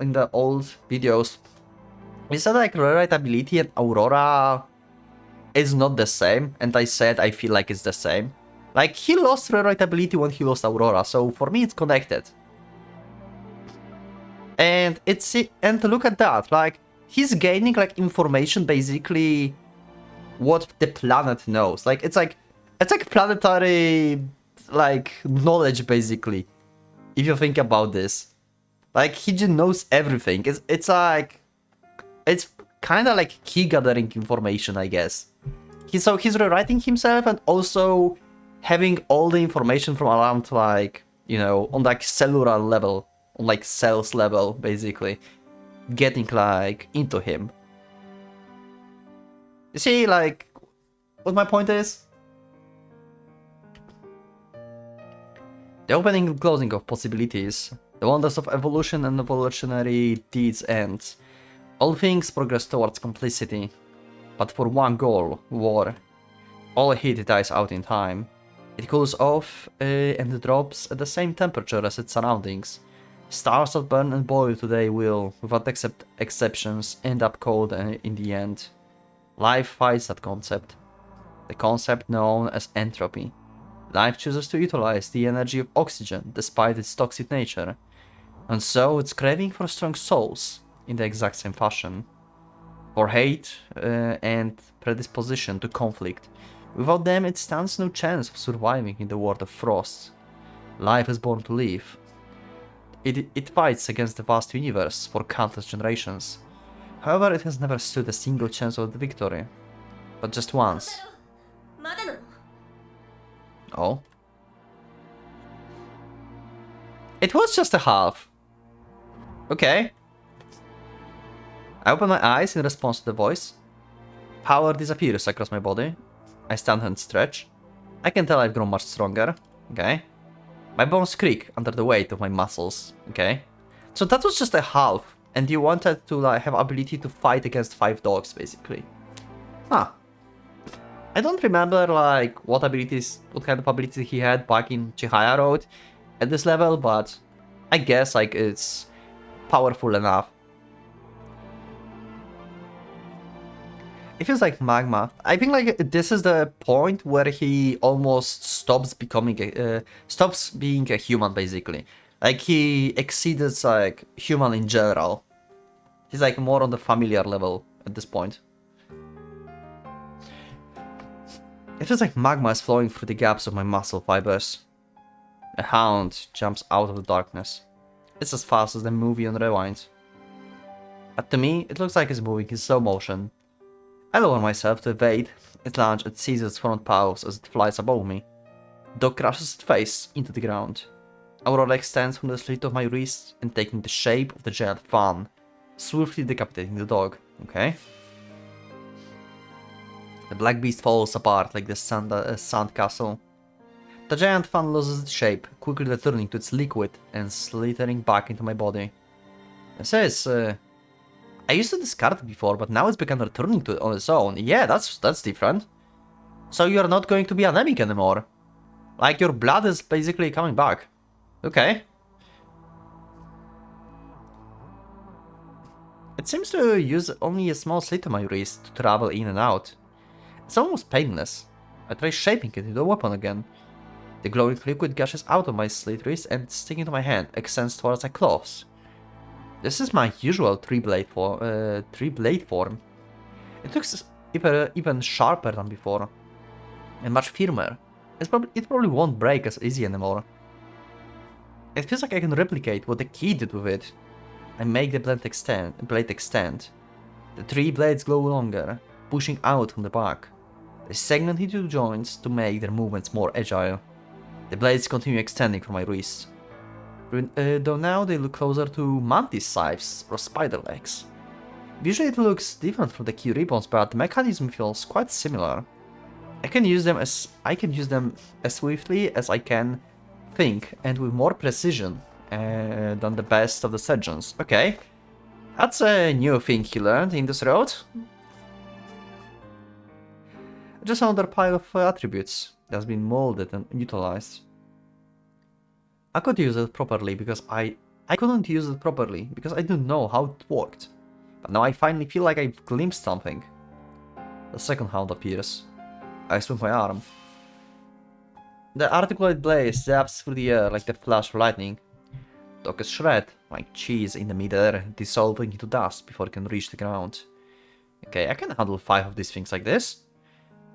in the old videos, you said like rewrite ability and Aurora is not the same, and I said I feel like it's the same. Like he lost rewrite ability when he lost Aurora, so for me it's connected. And look at that, like he's gaining like information basically what the planet knows. Like it's like planetary like knowledge basically. If you think about this, like he just knows everything. It's kind of like key gathering information, I guess. He's rewriting himself and also having all the information from around, like, you know, on like cellular level, on like cells level, basically getting like into him. You see, like, what my point is? The opening and closing of possibilities, the wonders of evolution and evolutionary deeds end. All things progress towards complicity, but for one goal, war. All heat dies out in time. It cools off and drops at the same temperature as its surroundings. Stars that burn and boil today will, without exceptions, end up cold in the end. Life fights that concept. The concept known as entropy. Life chooses to utilize the energy of oxygen despite its toxic nature, and so its craving for strong souls in the exact same fashion. For hate and predisposition to conflict. Without them it stands no chance of surviving in the world of frost. Life is born to live. It fights against the vast universe for countless generations. However, it has never stood a single chance of the victory. But just once. まだなの？ Oh. It was just a half. Okay. I open my eyes in response to the voice. Power disappears across my body. I stand and stretch. I can tell I've grown much stronger. Okay. My bones creak under the weight of my muscles. Okay. So that was just a half. And you wanted to like have ability to fight against 5 dogs, basically. Huh. I don't remember like what kind of abilities he had back in Chihaya Road at this level, but I guess like it's powerful enough. It feels like magma. I think like this is the point where he almost stops stops being a human, basically. Like he exceeds like human in general. He's like more on the familiar level at this point. It feels like magma is flowing through the gaps of my muscle fibers. A hound jumps out of the darkness. It's as fast as the movie on rewind. But to me, it looks like it's moving in slow motion. I lower myself to evade. It lunges and seizes its front paws as it flies above me. The dog crashes its face into the ground. Aurora extends from the slit of my wrist and taking the shape of the giant fan, swiftly decapitating the dog. Okay. The black beast falls apart like the sand castle. The giant fan loses its shape, quickly returning to its liquid and slithering back into my body. It says, I used to discard it before, but now it's begun returning to it on its own. Yeah, that's different. So you're not going to be anemic anymore. Like your blood is basically coming back. Okay. It seems to use only a small slit on my wrist to travel in and out. It's almost painless. I try shaping it into a weapon again. The glowing liquid gushes out of my slit wrist and sticking to my hand extends towards my claws. This is my usual three-blade form. It looks even sharper than before, and much firmer. It probably won't break as easy anymore. It feels like I can replicate what the key did with it. I make the blade extend. The 3 blades glow longer, pushing out from the back. They segment into joints to make their movements more agile. The blades continue extending from my wrist. Though now they look closer to mantis scythes or spider legs. Visually it looks different from the key ribbons, but the mechanism feels quite similar. I can use them as swiftly as I can think, and with more precision than the best of the surgeons. Okay, that's a new thing he learned in this road. Just another pile of attributes that's been molded and utilized. I could use it properly because I couldn't use it properly because I didn't know how it worked. But now I finally feel like I've glimpsed something. The second hound appears. I swing my arm. The articulate blade zaps through the air like the flash of lightning. Dog is shred like cheese in the midair, dissolving into dust before it can reach the ground. Okay, I can handle 5 of these things like this.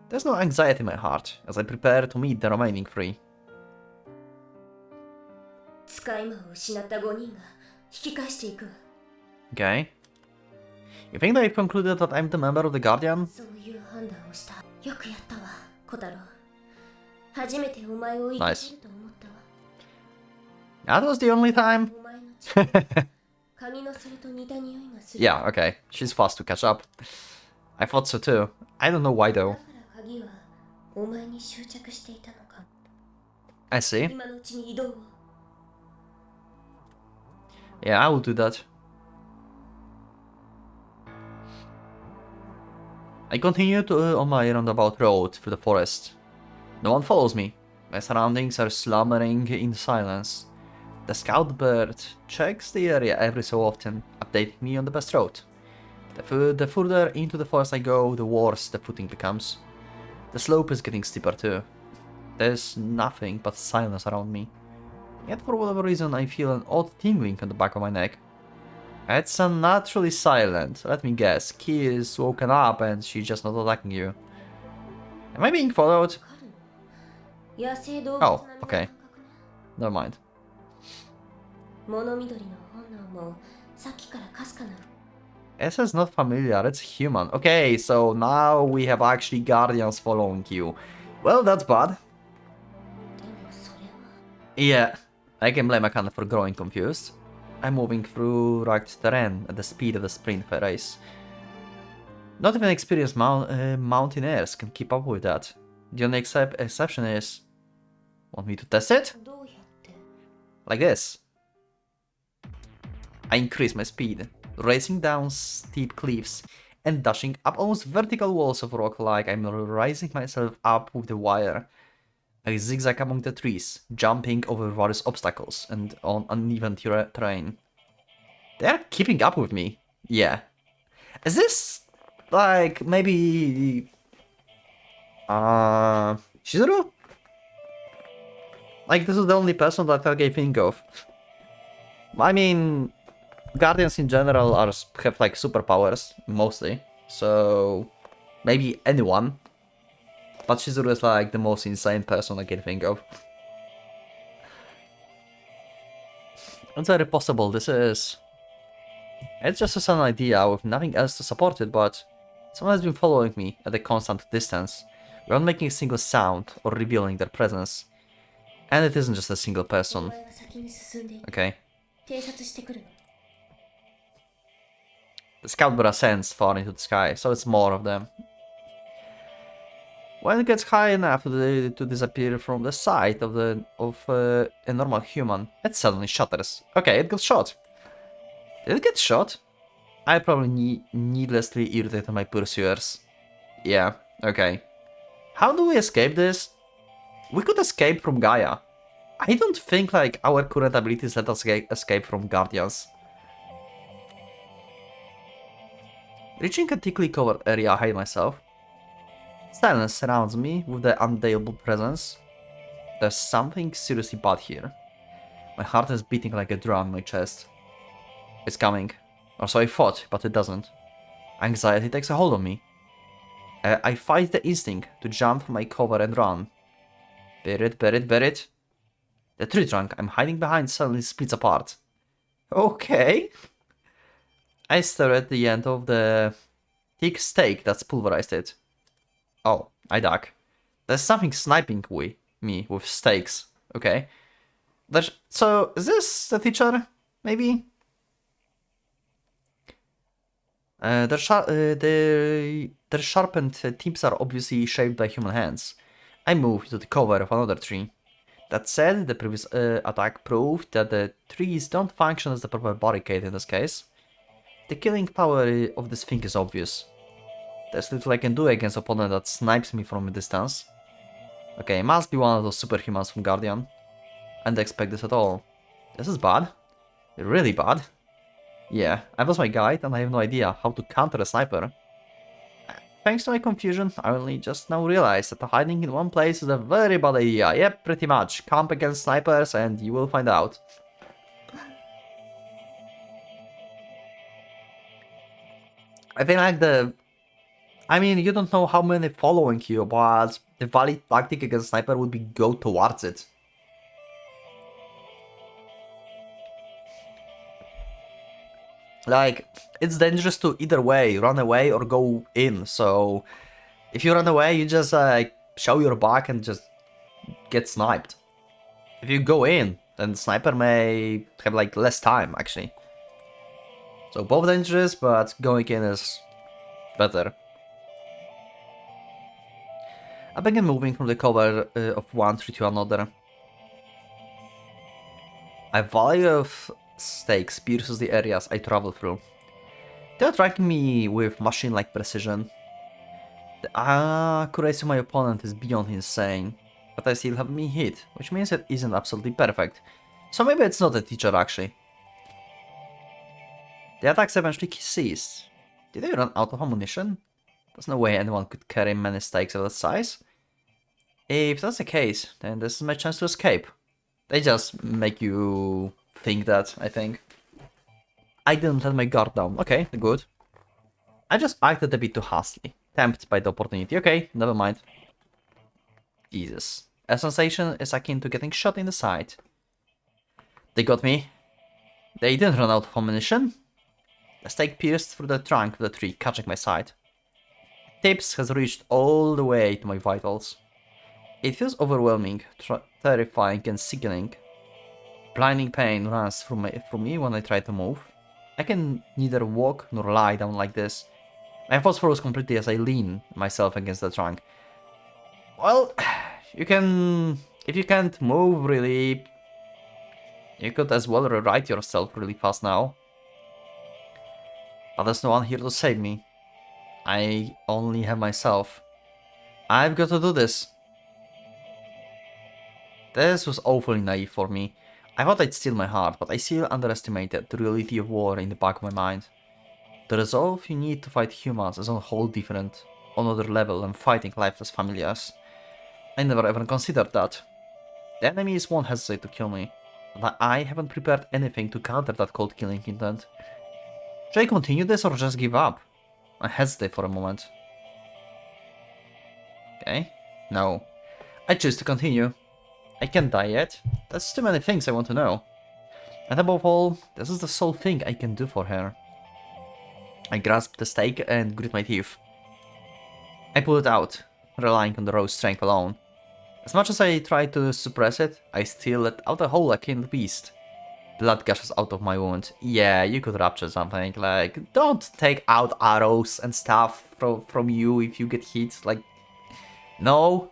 There's no anxiety in my heart as I prepare to meet the remaining 3. 使い魔を失った5人が引き返していくわ。 Okay. You think they've concluded that I'm the member of the Guardian? そういう判断をした。よくやったわ、小太郎。初めてお前を生きてると思ったわ。That was the only time. お前の血髪のそれと似た匂いがする。Yeah, okay. She's fast to catch up. I thought so too. I don't know why though. だから鍵はお前に執着していたのか。 I see. 今のうちに移動を。 Yeah, I will do that. I continue on my roundabout road through the forest. No one follows me. My surroundings are slumbering in silence. The scout bird checks the area every so often, updating me on the best route. The further into the forest I go, the worse the footing becomes. The slope is getting steeper too. There's nothing but silence around me. Yet for whatever reason I feel an odd tingling on the back of my neck. It's unnaturally silent. Let me guess, Key is woken up and she's just not attacking you. Am I being followed? Oh, okay. Never mind. 物緑の本能もさっきからかすかな。 It is not familiar, it's human. Okay, so now we have actually guardians following you. Well, that's bad. でもそれは Yeah, I can blame Akane for growing confused. I'm moving through rugged terrain at the speed of a sprint race. Not even experienced mountaineers can keep up with that. The only exception is... Want me to test it? どうやって Like this. I increase my speed, racing down steep cliffs and dashing up almost vertical walls of rock like I'm rising myself up with the wire. I zigzag among the trees, jumping over various obstacles and on uneven terrain. They are keeping up with me. Yeah. Is this like maybe Shizuru? Like this is the only person that I can think of. I mean, Guardians in general have like superpowers mostly, so maybe anyone. But Shizuru is like the most insane person I can think of. It's very possible this is... It's just a sudden idea with nothing else to support it, but someone has been following me at a constant distance, without making a single sound or revealing their presence. And it isn't just a single お person, 前は先に進んでいて okay? 偵察してくるの。 The scout brought ascends far into the sky, so it's more of them. When it gets high enough to disappear from the sight of a normal human, it suddenly shatters. Okay, it got shot. Did it get shot? I probably needlessly irritated my pursuers. Yeah, okay. How do we escape this? We could escape from Gaia. I don't think like our current abilities let us escape from Guardians. Reaching a thickly covered area, I hide myself. Silence surrounds me with the undeniable presence. There's something seriously bad here. My heart is beating like a drum in my chest. It's coming. Or so I thought, but it doesn't. Anxiety takes a hold of me. I fight the instinct to jump from my cover and run. Bury it, bury it, bury it. The tree trunk I'm hiding behind suddenly splits apart. Okay. I stare at the end of the thick stake that's pulverized it. Oh, I duck. There's something sniping me with stakes. Okay. So, is this the teacher? Maybe? Their sharpened tips are obviously shaped by human hands. I move to the cover of another tree. That said, the previous attack proved that the trees don't function as the proper barricade in this case. The killing power of this thing is obvious. There's little I can do against an opponent that snipes me from a distance. Okay, it must be one of those superhumans from Guardian. I didn't expect this at all. This is bad. Really bad. Yeah, I lost my guide and I have no idea how to counter a sniper. Thanks to my confusion, I only just now realized that hiding in one place is a very bad idea. Yep, pretty much. Camp against snipers and you will find out. I think like I mean, you don't know how many following you, but the valid tactic against sniper would be go towards it. Like, it's dangerous to either way, run away or go in, so if you run away, you just show your back and just get sniped. If you go in, then the sniper may have like less time, actually. So both dangerous, but going in is better. I began moving from the cover of one tree to another. A volley of stakes pierces the areas I travel through. They are tracking me with machine-like precision. The accuracy of my opponent is beyond insane, but I still have me hit, which means it isn't absolutely perfect. So maybe it's not a teacher actually. The attacks eventually ceased. Did they run out of ammunition? There's no way anyone could carry many stakes of that size. If that's the case, then this is my chance to escape. They just make you think that, I think. I didn't let my guard down. Okay, good. I just acted a bit too hastily, tempted by the opportunity. Okay, never mind. Jesus. A sensation is akin to getting shot in the side. They got me. They didn't run out of ammunition. The stake pierced through the trunk of the tree, catching my side. Tips has reached all the way to my vitals. It feels overwhelming, terrifying and sickening. Blinding pain runs through me when I try to move. I can neither walk nor lie down like this. My thoughts froze completely as I lean myself against the trunk. Well, if you can't move really, you could as well rewrite yourself really fast now. But there's no one here to save me. I only have myself. I've got to do this. This was awfully naive for me. I thought I'd steal my heart, but I still underestimated the reality of war in the back of my mind. The resolve you need to fight humans is on a whole different, another level than fighting lifeless familiars. I never even considered that. The enemies won't hesitate to kill me, but I haven't prepared anything to counter that cold killing intent. Should I continue this or just give up? I hesitate for a moment. Okay, no. I choose to continue. I can't die yet. There's too many things I want to know. And above all, this is the sole thing I can do for her. I grasp the stake and grit my teeth. I pull it out, relying on the row's strength alone. As much as I try to suppress it, I still let out a whole akin beast. Blood gushes out of my wound. Yeah, you could rupture something, like, don't take out arrows and stuff from you if you get hit, like, no.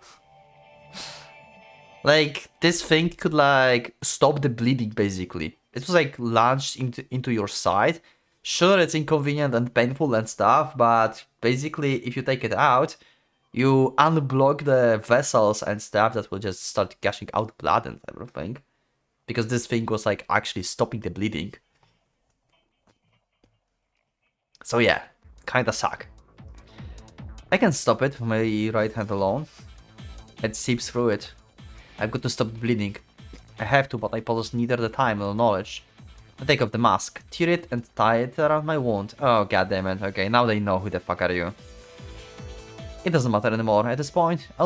Like, this thing could, like, stop the bleeding, basically. It was, like, launched into your side. Sure, it's inconvenient and painful and stuff, but basically, if you take it out, you unblock the vessels and stuff that will just start gushing out blood and everything. Because this thing was, like, actually stopping the bleeding. So yeah, kinda suck. I can stop it with my right hand alone. It seeps through it. I've got to stop the bleeding. I have to, but I possess neither the time nor knowledge. I take off the mask, tear it and tie it around my wound. Oh god damn it, okay, now they know who the fuck are you. It doesn't matter anymore. At this point, I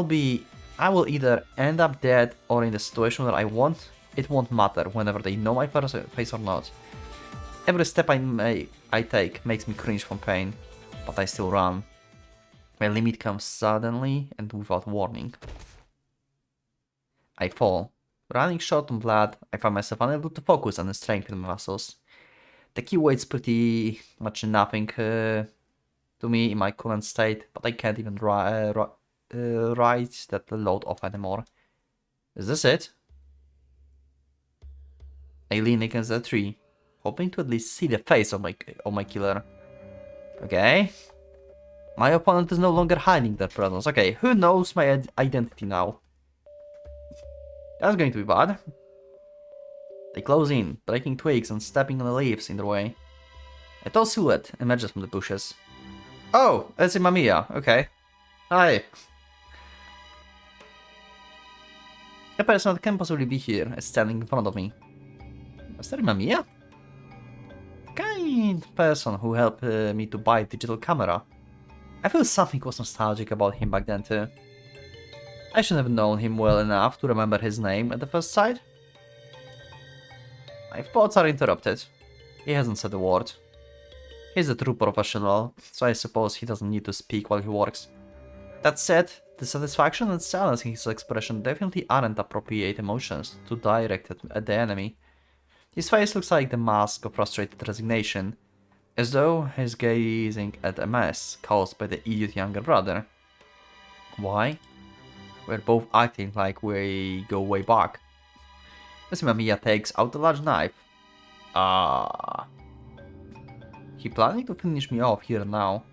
will either end up dead or in the situation where I want. It won't matter whenever they know my face or not. Every step I take makes me cringe from pain, but I still run. My limit comes suddenly and without warning. I fall. Running short on blood, I find myself unable to focus and strengthen my muscles. The key weight's pretty much nothing to me in my current state, but I can't even write that load off anymore. Is this it? I lean against the tree, hoping to at least see the face of my killer. Okay. My opponent is no longer hiding their presence. Okay, who knows my identity now? That's going to be bad. They close in, breaking twigs and stepping on the leaves in their way. A tall silhouette emerges from the bushes. Oh, it's Mamiya. Okay. Hi. A person that can possibly be here is standing in front of me. Was that Mamiya? Kind person who helped me to buy a digital camera. I feel something was nostalgic about him back then too. I should have known him well enough to remember his name at the first sight. My thoughts are interrupted. He hasn't said a word. He's a true professional, so I suppose he doesn't need to speak while he works. That said, the satisfaction and silence in his expression definitely aren't appropriate emotions to direct at the enemy. His face looks like the mask of frustrated resignation, as though he's gazing at a mess caused by the idiot younger brother. Why? We're both acting like we go way back. Mamiya takes out a large knife. He planning to finish me off here and now.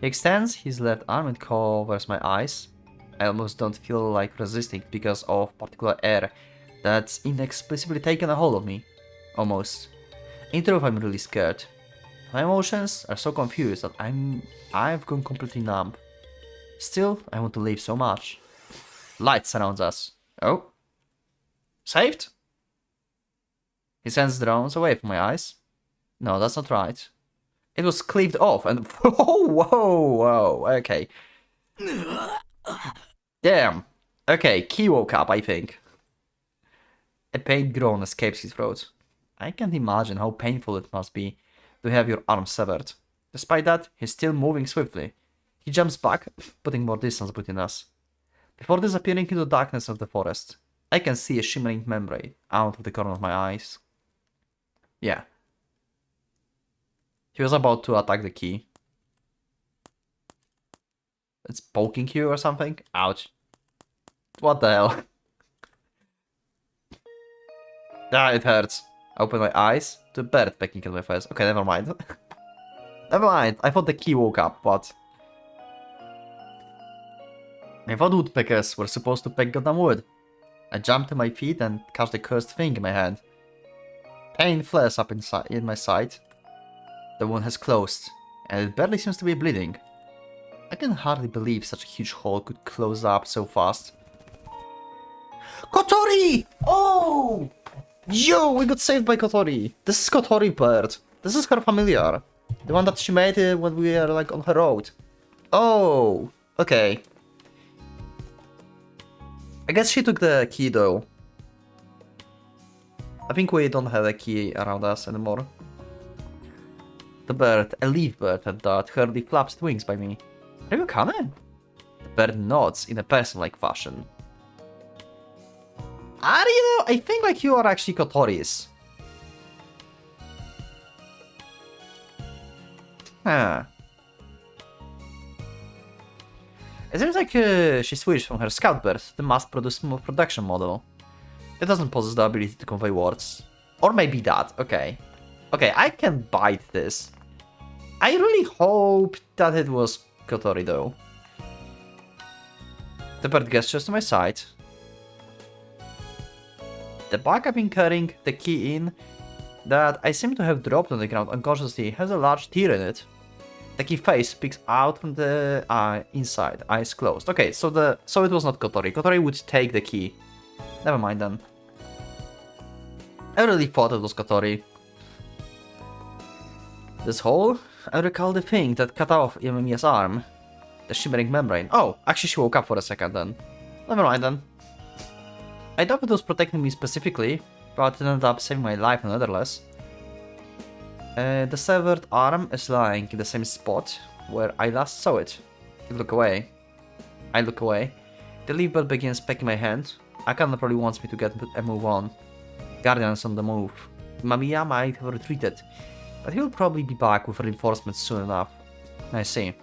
He extends his left arm and covers my eyes. I almost don't feel like resisting because of particular air that's inexplicably taken a hold of me. Almost. In truth, I'm really scared. My emotions are so confused that I've gone completely numb. Still, I want to live so much. Light surrounds us. Oh. Saved? His hands drones away from my eyes. No, that's not right. It was cleaved off and... whoa, okay. Damn. Okay, Key woke up, I think. A pained groan escapes his throat. I can't imagine how painful it must be to have your arm severed. Despite that, he's still moving swiftly. He jumps back, putting more distance between us. Before disappearing into the darkness of the forest, I can see a shimmering membrane out of the corner of my eyes. Yeah. He was about to attack the key. It's poking you or something? Ouch. What the hell? Ah, it hurts. I open my eyes to a bird pecking at my face. Okay, never mind. Never mind. I thought the key woke up, but... I thought woodpeckers were supposed to peck goddamn wood. I jumped to my feet and cast the cursed thing in my hand. Pain flares up in my side. The wound has closed, and it barely seems to be bleeding. I can hardly believe such a huge hole could close up so fast. Kotori! Oh! Yo, we got saved by Kotori. This is Kotori bird. This is her familiar. The one that she made when we were like on her road. Oh, okay. I guess she took the key though. I think we don't have a key around us anymore. The bird, a leaf bird at that, hardly flaps its wings by me. Are you coming? The bird nods in a person-like fashion. I think like you are actually Kotori's. Huh. It seems like she switched from her scout bird to the mass-produced production model. It doesn't possess the ability to convey words. Or maybe that, okay. Okay, I can bite this. I really hope that it was Kotori though. The bird gestures to my side. The bag I've been carrying the key in, that I seem to have dropped on the ground unconsciously, has a large tear in it. The key face peeks out from the inside, eyes closed. Okay, so it was not Kotori. Kotori would take the key. Never mind then. I really thought it was Kotori. This hole? I recall the thing that cut off Yamamiya's arm. The shimmering membrane. Oh, actually she woke up for a second then. Never mind then. I thought it was protecting me specifically, but it ended up saving my life nonetheless. The severed arm is lying in the same spot where I last saw it. You look away. I look away. The leaf bird begins pecking my hand. Akana probably wants me to get a move on. Guardian's on the move. Mamiya might have retreated, but he'll probably be back with reinforcements soon enough. I see.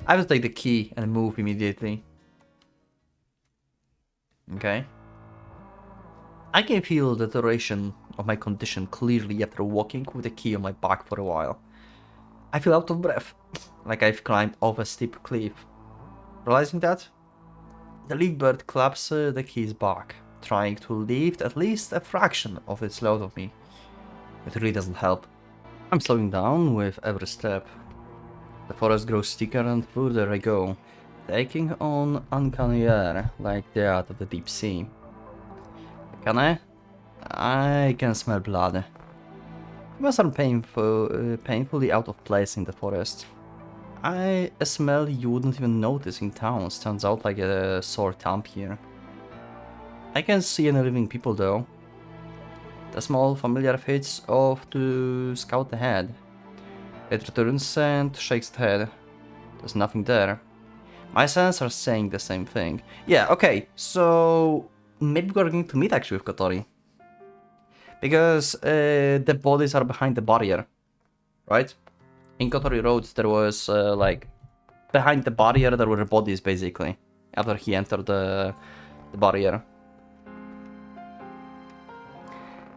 I will take the key and move immediately. Okay. I can feel the duration of my condition clearly after walking with the key on my back for a while. I feel out of breath, like I've climbed off a steep cliff. Realizing that, the leaf bird claps the keys back, trying to lift at least a fraction of its load of me. It really doesn't help. I'm slowing down with every step. The forest grows thicker and further I go, taking on uncanny air like that of the deep sea. Can I? I can smell blood. It must sound painfully out of place in the forest. A smell you wouldn't even notice in towns stands out like a sore thumb here. I can see any living people though. The small familiar fades off to scout ahead. It returns and shakes its head. There's nothing there. My senses are saying the same thing. Yeah, okay, so maybe we're going to meet actually with Kotori. Because the bodies are behind the barrier, right? In Kotori Road there was like, behind the barrier there were bodies basically, after he entered the barrier.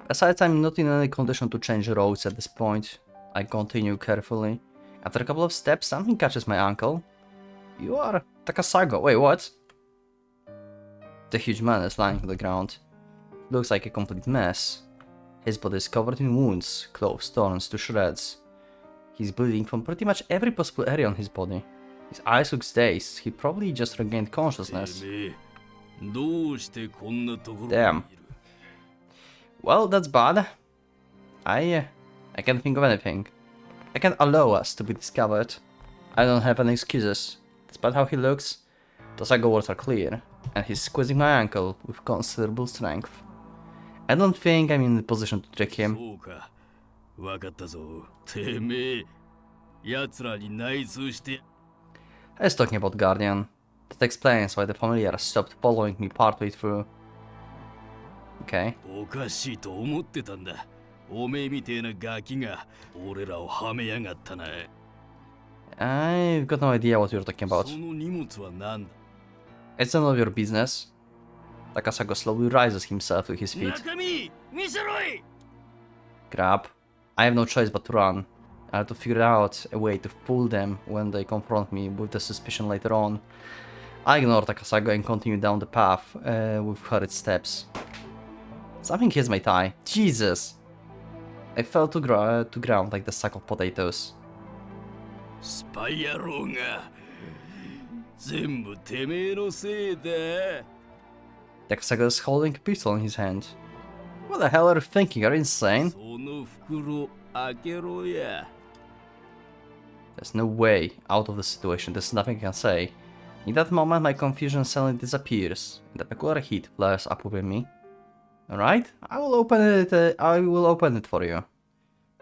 Besides, I'm not in any condition to change roads at this point. I continue carefully. After a couple of steps, something catches my ankle. You are Takasago. Wait, what? The huge man is lying on the ground. Looks like a complete mess. His body is covered in wounds, clothes torn to shreds. He's bleeding from pretty much every possible area on his body. His eyes look dazed. He probably just regained consciousness. Damn. Well, that's bad. I can't think of anything. I can't allow us to be discovered. I don't have any excuses. Despite how he looks, Tasago words are clear, and he's squeezing my ankle with considerable strength. I don't think I'm in the position to trick him. そうか。わかったぞ。てめえ、奴らに内通して。 I was talking about Guardian. That explains why the familiar stopped following me partway through. Okay. おかしいと思ってたんだ。おめえみてえなガキが俺らをはめやがったな。 I've got no idea what you're talking about. その荷物は何だ。 It's none of your business. Takasago slowly rises himself to his feet. 中身見せろい。 Grab. I have no choice but to run. I have to figure out a way to fool them when they confront me with the suspicion later on. I ignore Takasago and continue down the path with hurried steps. Something hits my thigh. Jesus! I fell to ground like the sack of potatoes. スパイ野郎が全部てめえのせいだ。 Takasago is holding a pistol in his hand. What the hell are you thinking? Are you insane? その袋開けろや。 There's no way out of the situation. There's nothing I can say. In that moment, my confusion suddenly disappears, and a peculiar heat flares up within me. Alright, I will open it for you.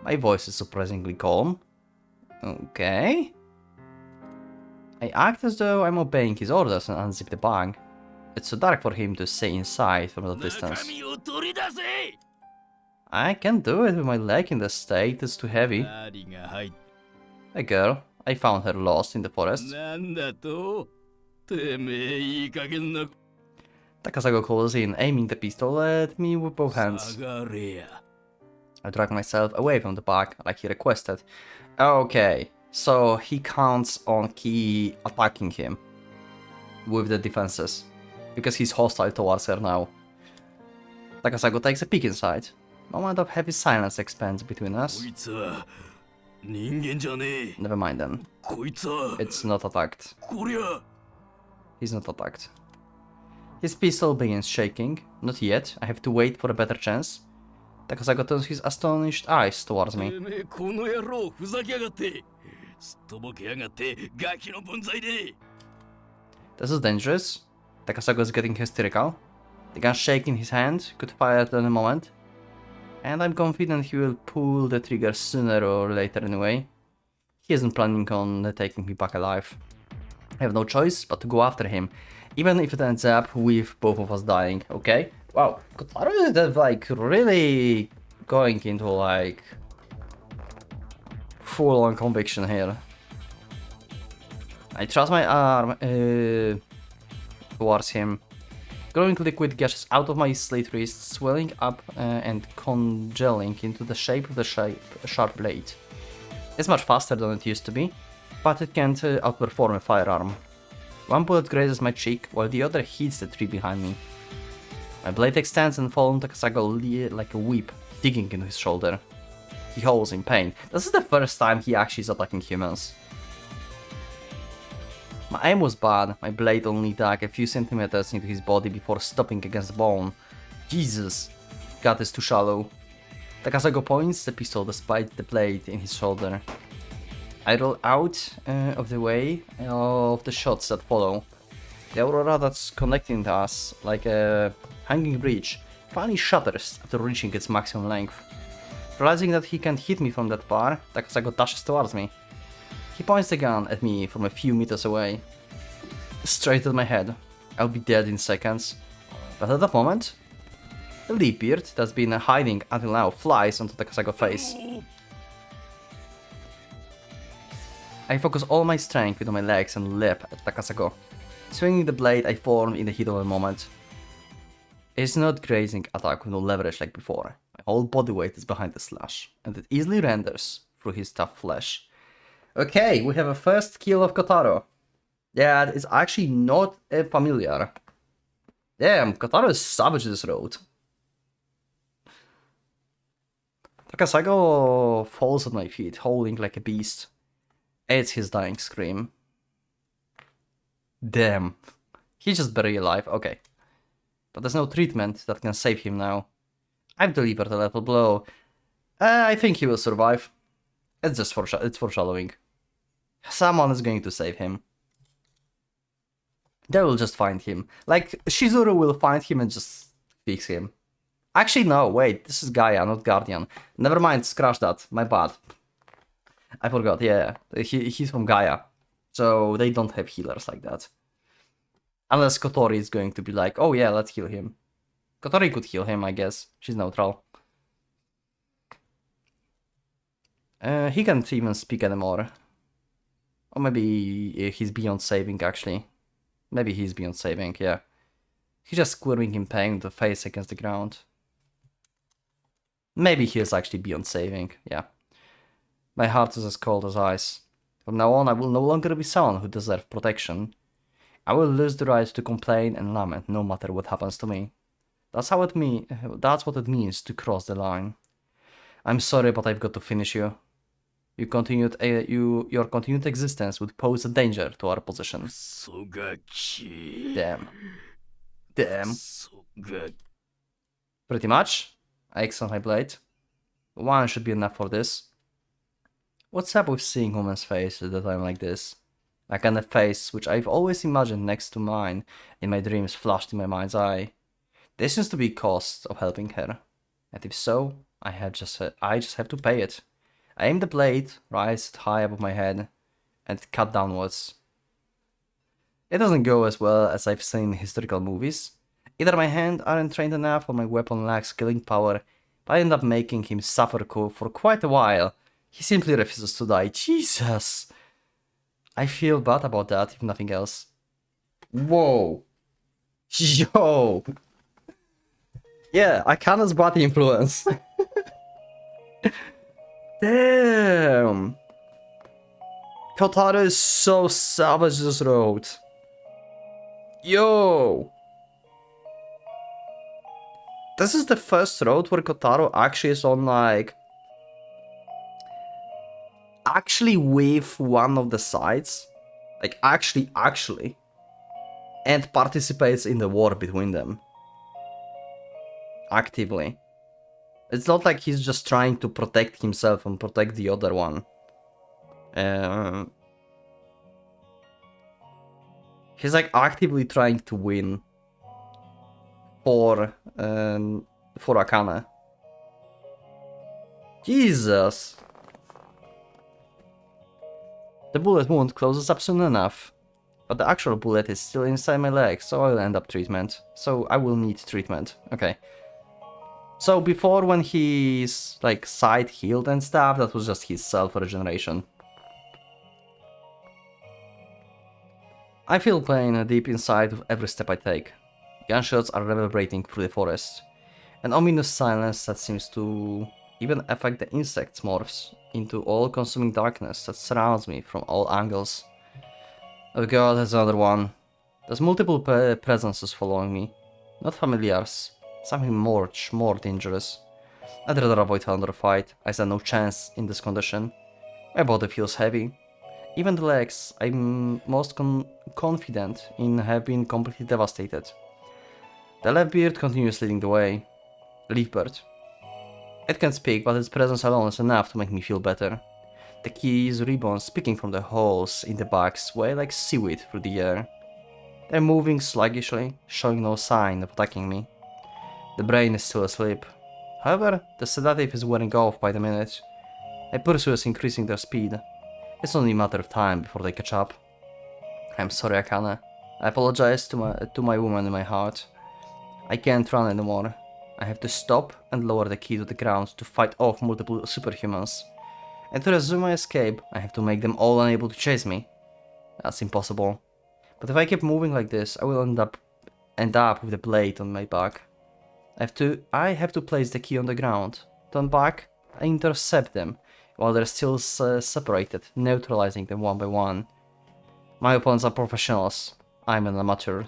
My voice is surprisingly calm. Okay. I act as though I'm obeying his orders and unzip the bag. It's too dark for him to stay inside from the 中 distance. 身を取り出せ。 I can't do it with my leg in the state, it's too heavy. 何が入っ A girl. I found her lost in the forest. なんだと。てめえいい加減な。 Takasago calls in, aiming the pistol at me with both hands. 下がれや。 I drag myself away from the bag, like he requested. Okay, so he counts on Ki attacking him with the defenses, because he's hostile towards her now. Takasago takes a peek inside. Moment of heavy silence expands between こ us. いつは人間じゃねえ。 Never mind then. こいつは It's not attacked. こりゃ。 He's not attacked. His pistol begins shaking. Not yet. I have to wait for a better chance. Takasago turns his astonished eyes towards て me. めえこの野郎ふざけやがって。すっとぼけやがってガキの分際で。 This is dangerous. Takasago is getting hysterical. The gun shaking in his hand could fire at any moment. And I'm confident he will pull the trigger sooner or later anyway. He isn't planning on taking me back alive. I have no choice but to go after him, even if it ends up with both of us dying, okay? Wow, Kotaro is that, like, really going into, like, full-on conviction here. I thrust my arm towards him. Glowing liquid gushes out of my slit wrist, swelling up and congealing into the shape of the sharp blade. It's much faster than it used to be, but it can't outperform a firearm. One bullet grazes my cheek, while the other hits the tree behind me. My blade extends and falls on Takasago like a whip, digging into his shoulder. He howls in pain. This is the first time he actually is attacking humans. My aim was bad, my blade only dug a few centimeters into his body before stopping against the bone. Jesus, gut is too shallow. Takasago points the pistol despite the blade in his shoulder. I roll out of the way of the shots that follow. The aurora that's connecting us, like a hanging bridge, finally shatters after reaching its maximum length. Realizing that he can't hit me from that far, Takasago dashes towards me. He points the gun at me from a few meters away. Straight at my head. I'll be dead in seconds. But at that moment, the leaf beard that's been hiding until now flies onto Takasago's face. I focus all my strength with my legs and leap at Takasago. Swinging the blade I formed in the heat of the moment. It's not grazing attack with no leverage like before. My whole body weight is behind the slash, and it easily renders through his tough flesh. Okay, we have a first kill of Kotaro. Yeah, it's actually not familiar. Damn, Kotaro is savage this road. Takasago falls at my feet, howling like a beast. It's his dying scream. Damn. He's just barely alive, okay. But there's no treatment that can save him now. I've delivered a lethal blow. I think he will survive. It's just foreshadowing. Someone is going to save him. They will just find him. Like, Shizuru will find him and just fix him. Actually, no, wait, this is Gaia, not Guardian. Never mind, scratch that, my bad. I forgot, yeah, he's from Gaia. So they don't have healers like that. Unless Kotori is going to be like, oh yeah, let's heal him. Kotori could heal him, I guess. She's neutral. He can't even speak anymore. Or maybe he's beyond saving, actually. Maybe he's beyond saving, yeah. He's just squirming in pain with the face against the ground. Maybe he is actually beyond saving, yeah. My heart is as cold as ice. From now on, I will no longer be someone who deserves protection. I will lose the right to complain and lament no matter what happens to me. That's what it means to cross the line. I'm sorry, but I've got to finish you. Your continued existence would pose a danger to our position. Damn. Pretty much. I extend my blade. One should be enough for this. What's up with seeing women's faces at a time like this? Like a face which I've always imagined next to mine in my dreams flashed in my mind's eye. There seems to be cost of helping her. And if so, I just have to pay it. I aim the blade, raise it high above my head, and cut downwards. It doesn't go as well as I've seen in historical movies. Either my hands aren't trained enough or my weapon lacks killing power, but I end up making him suffer for quite a while. He simply refuses to die. Jesus! I feel bad about that, if nothing else. Whoa! Yo! Yeah, Akana's bad influence. Damn! Kotaro is so savage this road. Yo! This is the first road where Kotaro actually is on like... actually with one of the sides. Like actually. And participates in the war between them. Actively. It's not like he's just trying to protect himself and protect the other one. He's like actively trying to win for Akane. Jesus. The bullet wound closes up soon enough. But the actual bullet is still inside my leg, so I will end up treatment. So I will need treatment. Okay. So before, when he's like side healed and stuff, that was just his self-regeneration. I feel pain deep inside with every step I take. Gunshots are reverberating through the forest. An ominous silence that seems to even affect the insects morphs into all-consuming darkness that surrounds me from all angles. Oh god, there's another one. There's multiple presences following me. Not familiars. Something much more dangerous. I'd rather avoid another fight. I stand no chance in this condition. My body feels heavy. Even the legs I'm most confident in have been completely devastated. The left beard continues leading the way. Leafbird. It can't speak, but its presence alone is enough to make me feel better. The key's ribbons speaking from the holes in the back sway like seaweed through the air. They're moving sluggishly, showing no sign of attacking me. The brain is still asleep. However, the sedative is wearing off by the minute. My pursuit is increasing their speed. It's only a matter of time before they catch up. I'm sorry, Akane. I apologize to my woman in my heart. I can't run anymore. I have to stop and lower the key to the ground to fight off multiple superhumans. And to resume my escape, I have to make them all unable to chase me. That's impossible. But if I keep moving like this, I will end up with the blade on my back. I have to place the key on the ground. Turn back, I intercept them, while they're still separated, neutralizing them one by one. My opponents are professionals. I'm an amateur.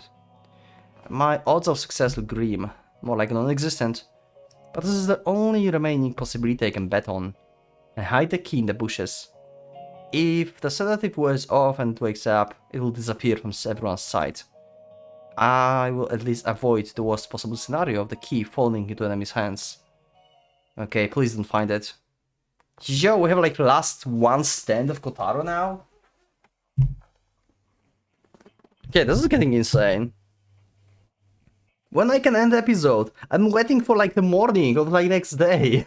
My odds of success look grim, more like non-existent. But this is the only remaining possibility I can bet on. I hide the key in the bushes. If the sedative wears off and wakes up, it will disappear from everyone's sight. I will at least avoid the worst possible scenario of the key falling into enemy's hands. Okay, please don't find it. Yo, we have like last one stand of Kotaro now? Okay, this is getting insane. When I can end the episode? I'm waiting for like the morning of like next day.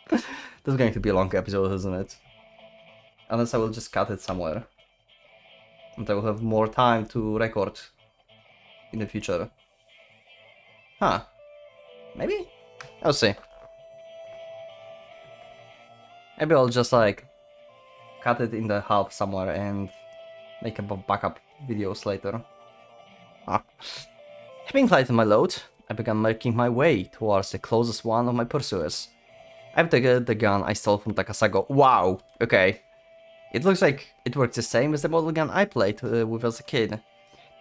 This is going to be a long episode, isn't it? Unless I will just cut it somewhere. And I will have more time to record in the future. Huh. Maybe? I'll see. Maybe I'll just like cut it in the half somewhere and make a backup videos later. Ah. Having lightened my load, I began making my way towards the closest one of my pursuers. I've taken the gun I stole from Takasago. Wow, okay. It looks like it works the same as the model gun I played with as a kid.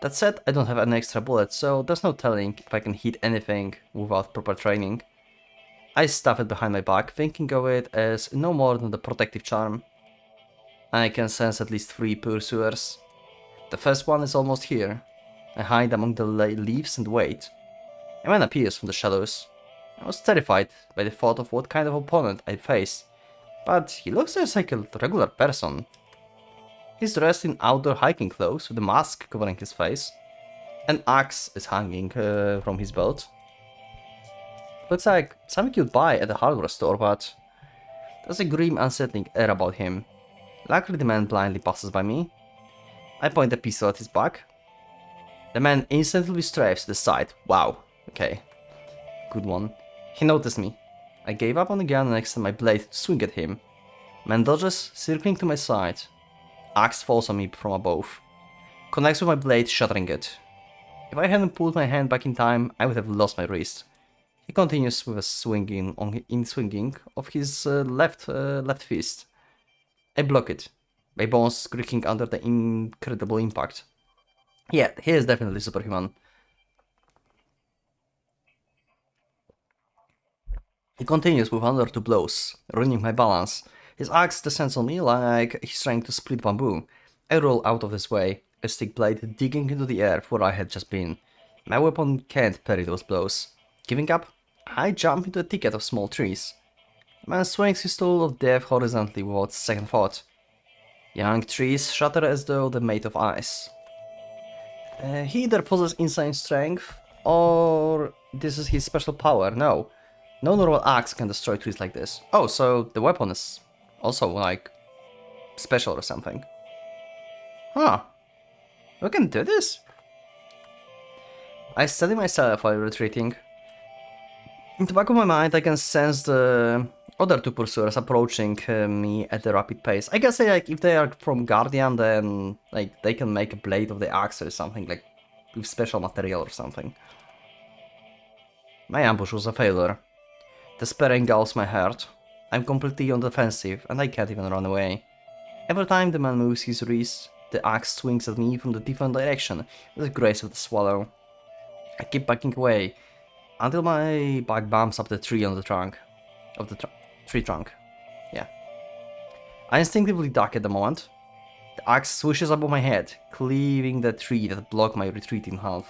That said, I don't have any extra bullets, so there's no telling if I can hit anything without proper training. I stuff it behind my back, thinking of it as no more than the protective charm. I can sense at least 3 pursuers. The first one is almost here. I hide among the leaves and wait. A man appears from the shadows. I was terrified by the thought of what kind of opponent I'd face, but he looks just like a regular person. He's dressed in outdoor hiking clothes with a mask covering his face. An axe is hanging from his belt. Looks like something you'd buy at a hardware store, but there's a grim, unsettling air about him. Luckily, the man blindly passes by me. I point a pistol at his back. The man instantly strafes to the side. Wow, okay. Good one. He noticed me. I gave up on the gun and extended my blade to swing at him. Man dodges, circling to my side. Axe falls on me from above. Connects with my blade, shattering it. If I hadn't pulled my hand back in time, I would have lost my wrist. He continues with a swinging of his left fist. I block it, my bones creaking under the incredible impact. Yeah, he is definitely superhuman. He continues with another 2 blows, ruining my balance. His axe descends on me like he's trying to split bamboo. I roll out of his way, a stick blade digging into the earth where I had just been. My weapon can't parry those blows. Giving up, I jump into a thicket of small trees. The man swings his tool of death horizontally without second thought. Young trees shatter as though they're made of ice. He either possesses insane strength, or this is his special power. No normal axe can destroy trees like this. Oh, so the weapon is also like special or something. Huh. We can do this? I steady myself while retreating. In the back of my mind, I can sense the other 2 pursuers approaching me at a rapid pace. I guess like if they are from Guardian, then like they can make a blade of the axe or something, like with special material or something. My ambush was a failure. Despair engulfs my heart. I'm completely on the defensive and I can't even run away. Every time the man moves his wrist, the axe swings at me from the different direction with the grace of the swallow. I keep backing away until my back bumps up the tree on the trunk. Tree trunk. Yeah. I instinctively duck at the moment. The axe swishes above my head, cleaving the tree that blocked my retreat in half.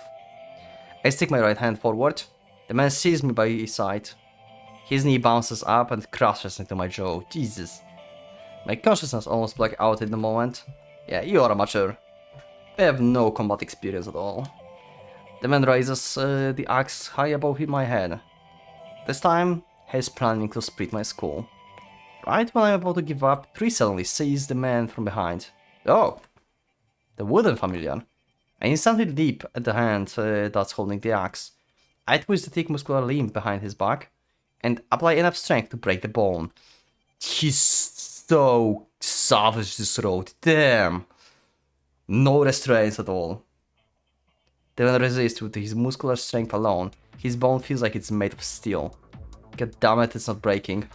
I stick my right hand forward. The man sees me by his side. His knee bounces up and crashes into my jaw. Jesus. My consciousness almost blacked out in the moment. Yeah, you are amateur. I have no combat experience at all. The man raises the axe high above my head. This time, he's planning to split my skull. Right when I'm about to give up, Tree suddenly sees the man from behind. Oh! The wooden familiar. I instantly leap at the hand that's holding the axe. I twist the thick muscular limb behind his back and apply enough strength to break the bone. He's so savage, this road. Damn! No restraints at all. The man resists with his muscular strength alone. His bone feels like it's made of steel. God damn it, it's not breaking.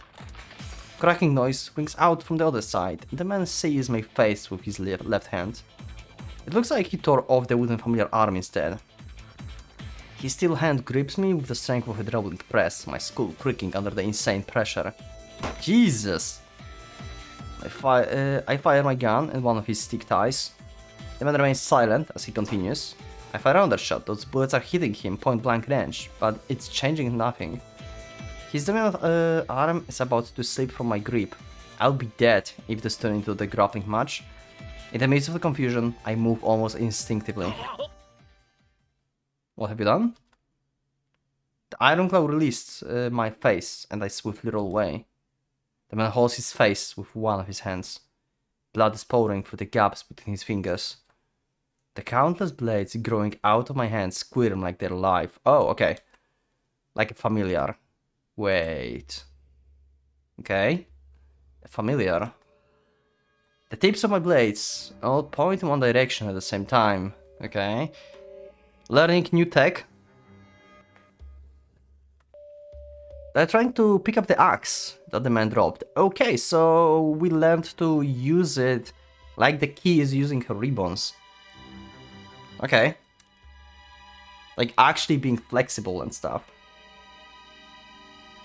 Cracking noise rings out from the other side, and the man sees my face with his left hand. It looks like he tore off the wooden familiar arm instead. His steel hand grips me with the strength of a hydraulic press, my skull creaking under the insane pressure. Jesus! I fire my gun at one of his stick ties. The man remains silent as he continues. I fire another shot, those bullets are hitting him point blank range, but it's changing nothing. His dominant arm is about to slip from my grip. I'll be dead if this turns into the grappling match. In the midst of the confusion, I move almost instinctively. What have you done? The iron claw released my face, and I swiftly roll away. The man holds his face with one of his hands. Blood is pouring through the gaps between his fingers. The countless blades growing out of my hands squirm like they're alive. Oh, okay. Like a familiar. Wait. Okay. A familiar. The tips of my blades all point in one direction at the same time. Okay. Learning new tech. They're trying to pick up the axe that the man dropped. Okay, so we learned to use it like the key is using her ribbons. Okay. Like actually being flexible and stuff.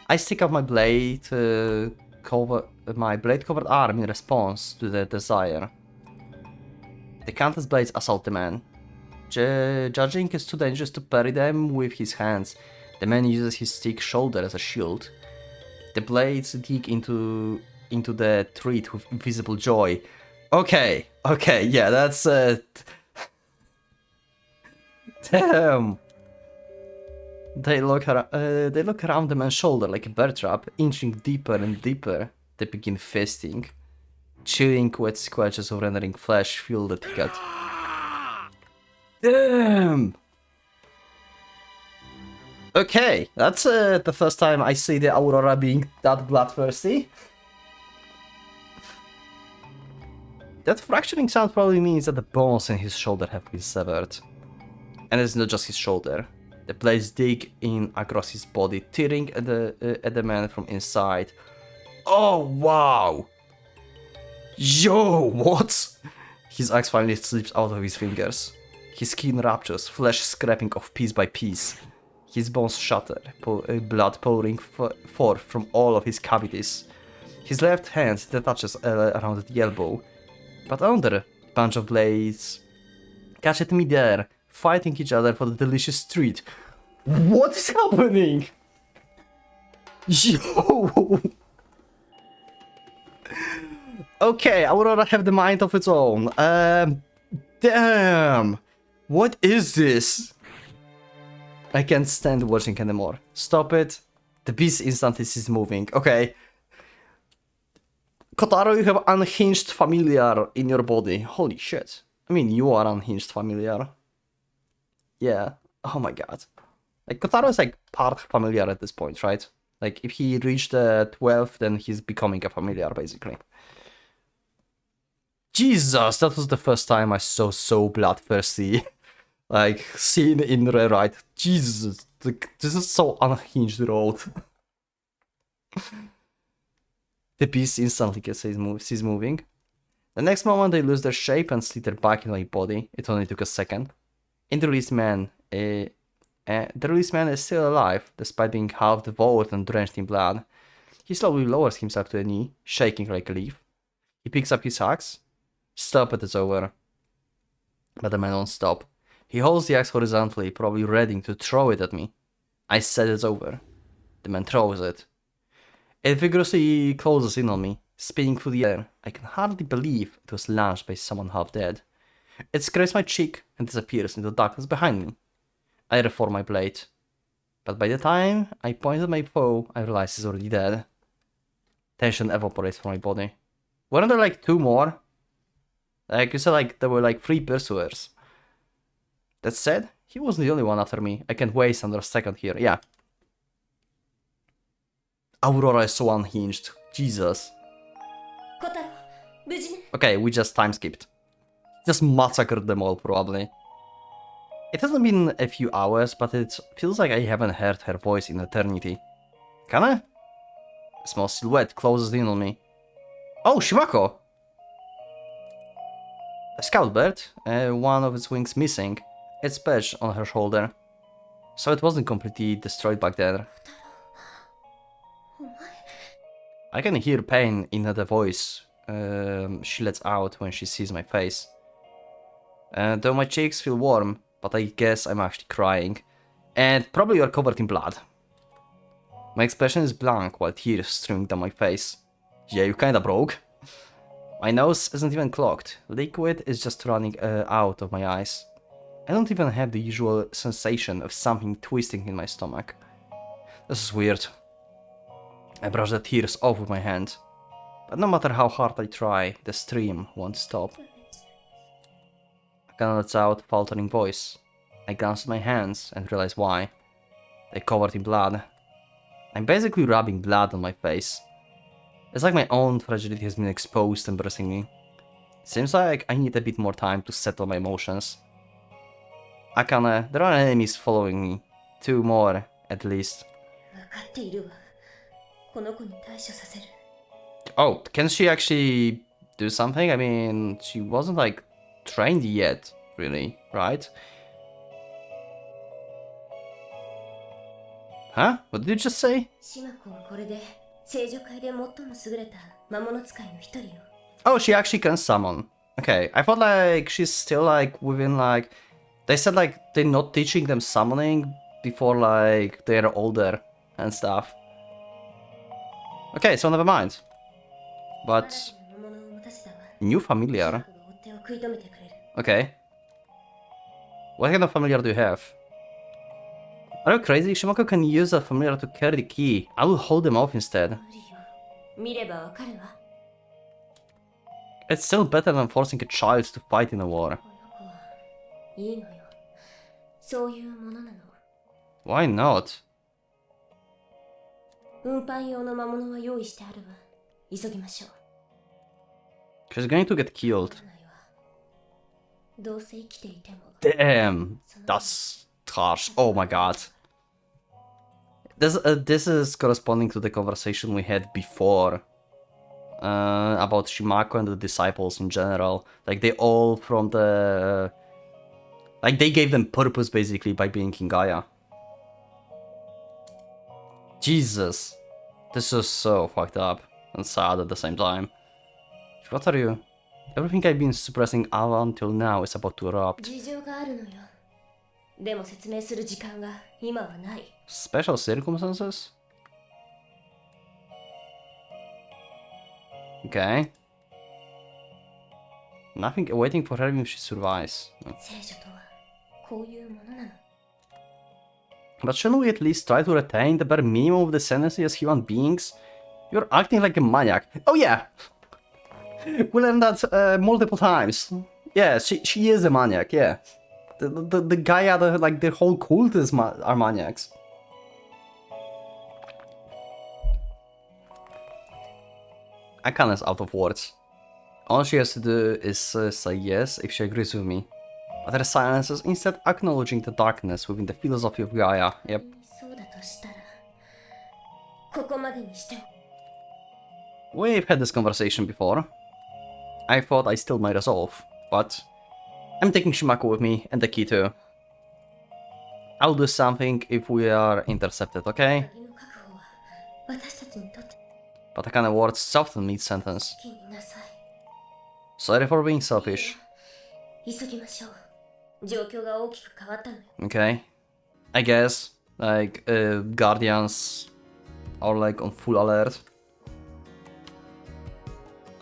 I stick out my blade, my blade-covered arm in response to their desire. The countless blades assault the man. Judging is too dangerous to parry them with his hands. The man uses his thick shoulder as a shield. The blades dig into the treat with invisible joy. Okay, yeah, that's damn. They look around the man's shoulder like a bear trap, inching deeper and deeper. They begin feasting. Chilling wet scratches of rendering flesh fill the thicket. Damn! Okay, that's the first time I see the Aurora being that bloodthirsty. That fracturing sound probably means that the bones in his shoulder have been severed. And it's not just his shoulder. The blades dig in across his body, tearing at the man from inside. Oh, wow! Yo, what? His axe finally slips out of his fingers. His skin ruptures, flesh scraping off piece by piece. His bones shatter, blood pouring forth from all of his cavities. His left hand detaches around the elbow, but another bunch of blades catch at midair, fighting each other for the delicious treat. What is happening? Yo! Okay, Aurora have the mind of its own. Damn! What is this? I can't stand watching anymore. Stop it. The beast instantly is moving. Okay. Kotaro, you have unhinged familiar in your body. Holy shit. I mean, you are unhinged familiar. Yeah. Oh my god. Like, Kotaro is like part familiar at this point, right? Like, if he reached 12, then he's becoming a familiar, basically. Jesus, that was the first time I saw so bloodthirsty. Like, scene in rewrite. Jesus, this is so unhinged road. The beast instantly gets sees moving. The next moment they lose their shape and slither back in my body. It only took a second. The released man is still alive, despite being half devoured and drenched in blood. He slowly lowers himself to a knee, shaking like a leaf. He picks up his axe. Stop it, it's over. But the man won't stop. He holds the axe horizontally, probably ready to throw it at me. I said it's over. The man throws it. It vigorously closes in on me, spinning through the air. I can hardly believe it was launched by someone half dead. It scrapes my cheek and disappears into the darkness behind me. I reform my blade. But by the time I point at my foe, I realize he's already dead. Tension evaporates from my body. Weren't there like 2 more? Like you said, like there were like 3 pursuers. That said, he wasn't the only one after me. I can't waste another second here. Yeah. Aurora is so unhinged. Jesus. Okay, we just time skipped. Just massacred them all, probably. It hasn't been a few hours, but it feels like I haven't heard her voice in eternity. Kinda? A small silhouette closes in on me. Oh, Shimako! A scout bird, one of its wings missing. It's perched on her shoulder. So it wasn't completely destroyed back then. I can hear pain in the voice she lets out when she sees my face. Though my cheeks feel warm, but I guess I'm actually crying. And probably you're covered in blood. My expression is blank while tears streaming down my face. Yeah, you kinda broke. My nose isn't even clogged. Liquid is just running out of my eyes. I don't even have the usual sensation of something twisting in my stomach. This is weird. I brush the tears off with my hand, but no matter how hard I try, the stream won't stop. Akana lets out a faltering voice. I glance at my hands and realize why. They're covered in blood. I'm basically rubbing blood on my face. It's like my own fragility has been exposed and bursting me. Seems like I need a bit more time to settle my emotions. Akane, there are enemies following me. 2 more, at least. 分かっているわ。この子に対処させる。 Oh, can she actually do something? I mean, she wasn't like trained yet, really, right? Huh? What did you just say? シマ子はこれで聖女会で最も優れた魔物使いの一人よ。 Oh, she actually can summon. Okay, I thought like she's still like within like... They said like they're not teaching them summoning before like they're older and stuff. Okay, so never mind. But... 魔物を持たせたわ。 New familiar? シマ子が追っ手を食い止めてくれる。 Okay. What kind of familiar do you have? Are you crazy? Shimako can use a familiar to carry the key. I will hold them off instead. 無理よ。見ればわかるわ。 It's still better than forcing a child to fight in a war. この子はいいのよ。そういうものなの。 Why not? 運搬用の魔物は用意してあるわ。急ぎましょう。 She's going to get killed. ないわ。どうせ生きていても。 Damn, that's harsh. Oh my god. This is corresponding to the conversation we had before about Shimako and the disciples in general. Like they all from the like they gave them purpose basically by being in Gaia. Jesus, this is so fucked up and sad at the same time. What are you? Everything I've been suppressing up until now is about to erupt. 事情があるのよ。でも説明する時間が今はない。 Special circumstances? Okay. Nothing waiting for her if she survives. 聖女とはこういうものなの。 But shouldn't we at least try to retain the bare minimum of decency as human beings? You're acting like a maniac. Oh yeah! We learned that multiple times. Yeah, she is a maniac, yeah. The Gaia, like the whole cult are maniacs. Akane's out of words. All she has to do is say yes if she agrees with me. But her silence is instead acknowledging the darkness within the philosophy of Gaia. Yep. そうだとしたら、ここまでにして。 We've had this conversation before. I thought I still my resolve, but I'm taking Shimako with me and the key too. I'll do something if we are intercepted, okay? 鍵の確保は私たちにとって But Akane words soften mid-sentence. 好きになさい。 Sorry for being selfish. 急ぎましょう。状況が大きく変わったのよ。 Okay. I guess, like, Guardians are like on full alert.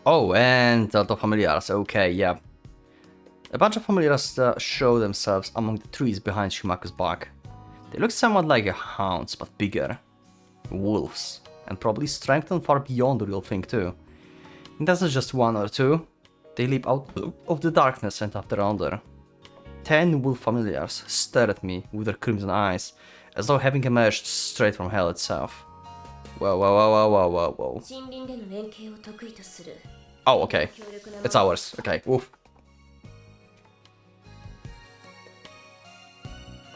Oh, and the familiars. Okay, yeah. A bunch of familiars show themselves among the trees behind Shimako's back. They look somewhat like hounds, but bigger. Wolves. And probably strengthened far beyond the real thing too. And that's not just 1 or 2. They leap out of the darkness and after under. 10 wolf familiars stare at me with their crimson eyes, as though having emerged straight from hell itself. Whoa, whoa, whoa, whoa, whoa, whoa, whoa. 森林での連携を得意とする。 Oh, okay. 強力な It's ours. Okay, oof.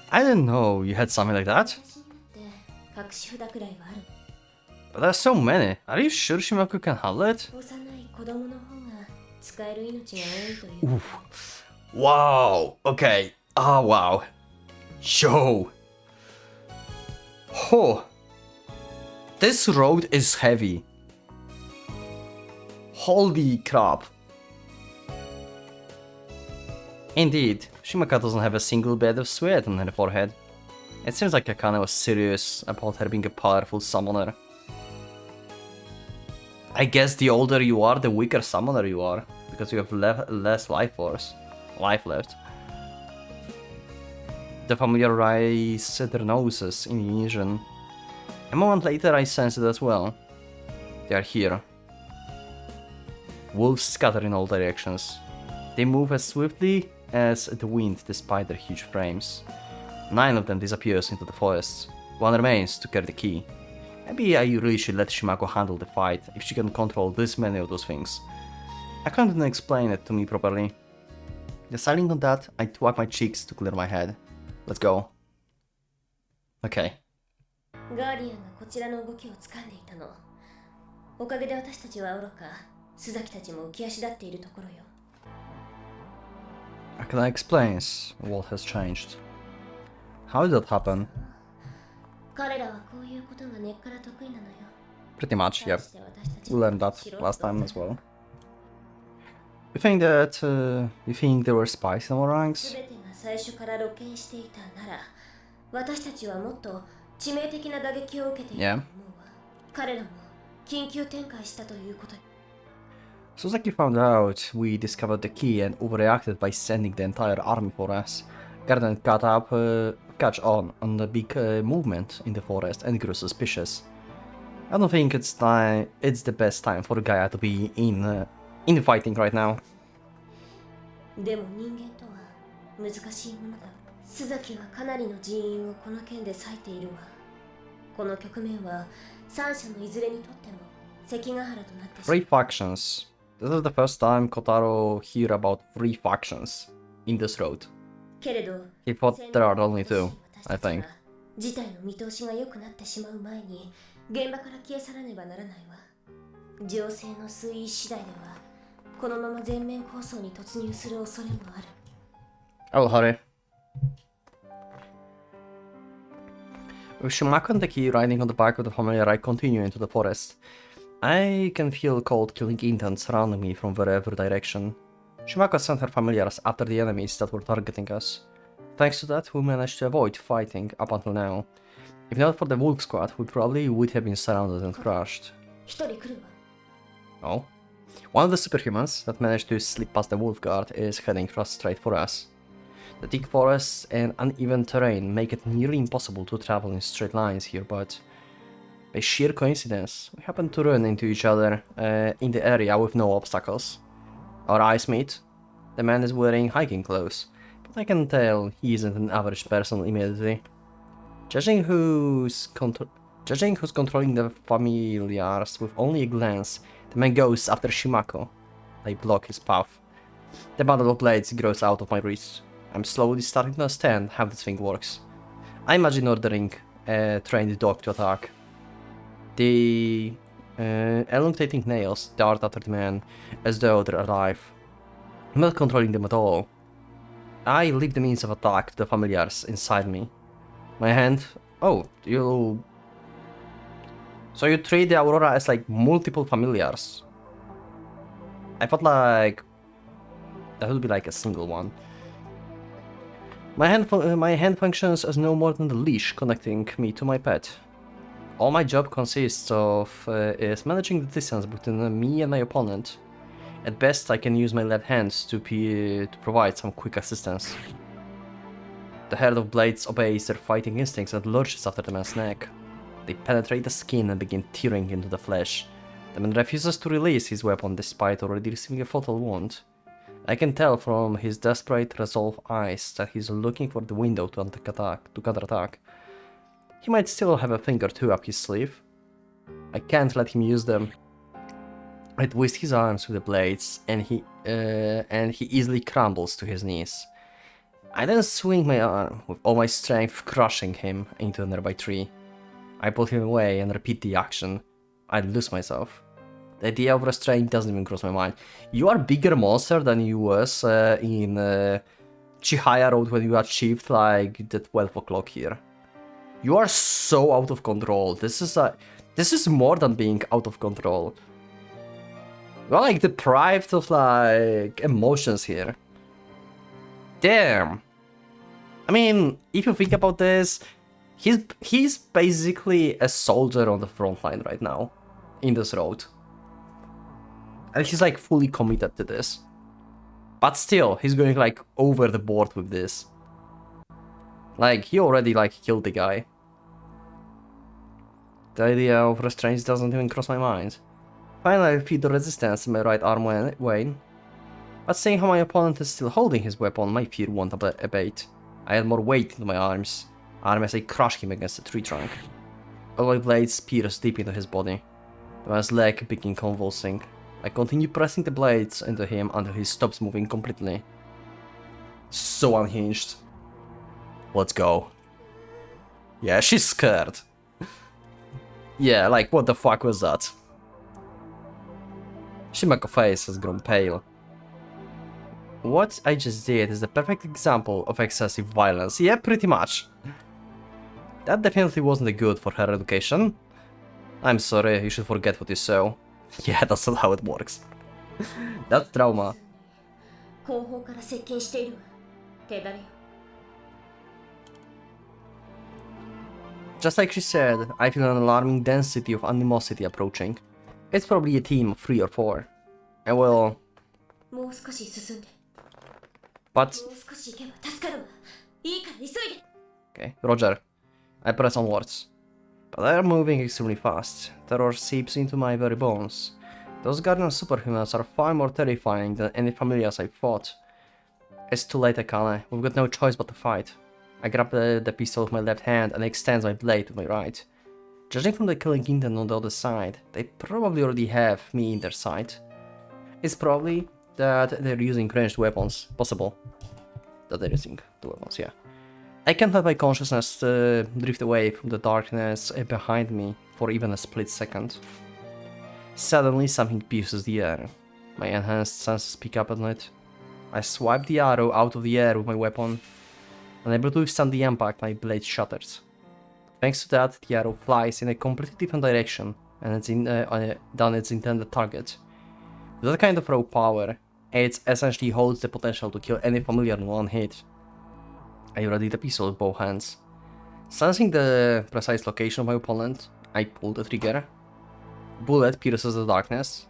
I didn't know you had something like that. 私にだって隠し札くらいはある。 But there's so many. Are you sure Shimaku can handle it? 幼い子供の方が使える命が多いという。 Oof. Wow. Okay. Ah, wow. Yo. Oh. This road is heavy. Holy crap. Indeed, Shimaka doesn't have a single bed of sweat on her forehead. It seems like Akane was serious about her being a powerful summoner. I guess the older you are, the weaker summoner you are, because you have less life left. The familiar raise their noses in unison. A moment later I sense it as well. They are here. Wolves scatter in all directions. They move as swiftly as the wind despite their huge frames. 9 of them disappears into the forest. 1 remains to carry the key. Maybe I really should let Shimako handle the fight if she can control this many of those things. I can't even explain it to me properly. Deciding on that, I twag my cheeks to clear my head. Let's go. Okay. ガーディアンがこちらの動きを掴んでいたの。おかげで私たちは愚か、須崎たちも浮き足立っているところよ。Akana explains what has changed. How did that happen? 彼らはこういうことが根っから得意なのよ。 Pretty much, yep. 対して私たち We learned that last time as well. You think there were spies in our ranks? 全てが最初から露見していたなら、私たちはもっと致命的な打撃を受けていると思うわ。彼らも緊急展開したということ。 Suzaki found out we discovered the key and overreacted by sending the entire army for us. Garden catch on the big movement in the forest and grew suspicious. I don't think it's the best time for Gaia to be in fighting right now. でも人間とは難しいものだ。須崎はかなりの人員をこの件で割いているわ。この局面は三者のいずれにとっても関ヶ原となってしまう。 Three factions. This is the first time Kotaro hear about 3 factions in this road. けれど、 He thought there are only 2, I think. 事態の見通しが良くなってしまう前に現場から消え去らねばならないわ。情勢の推移次第ではこのまま全面抗争に突入する恐れもある。 I will hurry. With Shimako and the key riding on the back of the familiar, I continue into the forest. I can feel cold killing intent surrounding me from wherever direction. Shimako sent her familiars after the enemies that were targeting us. Thanks to that, we managed to avoid fighting up until now. If not for the wolf squad, we probably would have been surrounded and crushed. 一人来るわ。 Oh? One of the superhumans that managed to slip past the wolf guard is heading straight for us. The thick forests and uneven terrain make it nearly impossible to travel in straight lines here, but by sheer coincidence, we happen to run into each other in the area with no obstacles. Our eyes meet. The man is wearing hiking clothes, but I can tell he isn't an average person immediately. Judging who's controlling the familiars with only a glance, the man goes after Shimako. I block his path. The bundle of blades grows out of my reach. I'm slowly starting to understand how this thing works. I imagine ordering a trained dog to attack. The elongating nails dart after the man as though they're alive. I'm not controlling them at all. I leave the means of attack to the familiars inside me. My hand... Oh, you... So you treat the Aurora as like multiple familiars. I thought like... that would be like a single one. My hand functions as no more than the leash connecting me to my pet. All my job consists of is managing the distance between me and my opponent. At best, I can use my left hand to provide some quick assistance. The herd of blades obeys their fighting instincts and lurches after the man's neck. They penetrate the skin and begin tearing into the flesh. The man refuses to release his weapon despite already receiving a fatal wound. I can tell from his desperate resolve eyes that he's looking for the window to counterattack. He might still have a thing or two up his sleeve. I can't let him use them. I twist his arms with the blades, and he easily crumbles to his knees. I then swing my arm with all my strength, crushing him into a nearby tree. I pull him away and repeat the action. I lose myself. The idea of restraint doesn't even cross my mind. You are a bigger monster than you was in Chihaya Road when you achieved like the 12 o'clock here. You are so out of control. This is more than being out of control. You're like deprived of like emotions here. Damn. I mean, if you think about this, he's basically a soldier on the front line right now in this road. And he's like fully committed to this. But still, he's going like over the board with this. Like, he already, like, killed the guy. The idea of restraints doesn't even cross my mind. Finally, I feel the resistance in my right arm wane. But seeing how my opponent is still holding his weapon, my fear won't abate. I add more weight into my arm as I crush him against the tree trunk. All my blades pierce deep into his body. The man's leg begins convulsing. I continue pressing the blades into him until he stops moving completely. So unhinged. Let's go. Yeah, she's scared. Yeah, like, what the fuck was that? Shimako's face has grown pale. What I just did is the perfect example of excessive violence. Yeah, pretty much. That definitely wasn't good for her education. I'm sorry, you should forget what you saw. Yeah, that's not how it works. That's trauma. 後方から接近しているわ。手だれよ。 Just like she said, I feel an alarming density of animosity approaching. It's probably a team of 3 or 4. And well... もう少し進んで。 But... もう少し行けば助かるわ。いいから急いで。 Okay, Roger. I press onwards. But they are moving extremely fast. Terror seeps into my very bones. Those guardian superhumans are far more terrifying than any familiars I've fought. It's too late, Akane. We've got no choice but to fight. I grab the pistol with my left hand and extend my blade to my right. Judging from the killing intent on the other side, they probably already have me in their sight. It's probably that they're using ranged weapons. Possible that they're using the weapons, yeah. I can't let my consciousness drift away from the darkness behind me for even a split second. Suddenly something pierces the air. My enhanced senses pick up on it. I swipe the arrow out of the air with my weapon. Unable to withstand the impact, my blade shatters. Thanks to that, the arrow flies in a completely different direction and than its intended target. With that kind of raw power, it essentially holds the potential to kill any familiar in one hit. I ready the pistol with both hands. Sensing the precise location of my opponent, I pull the trigger. Bullet pierces the darkness.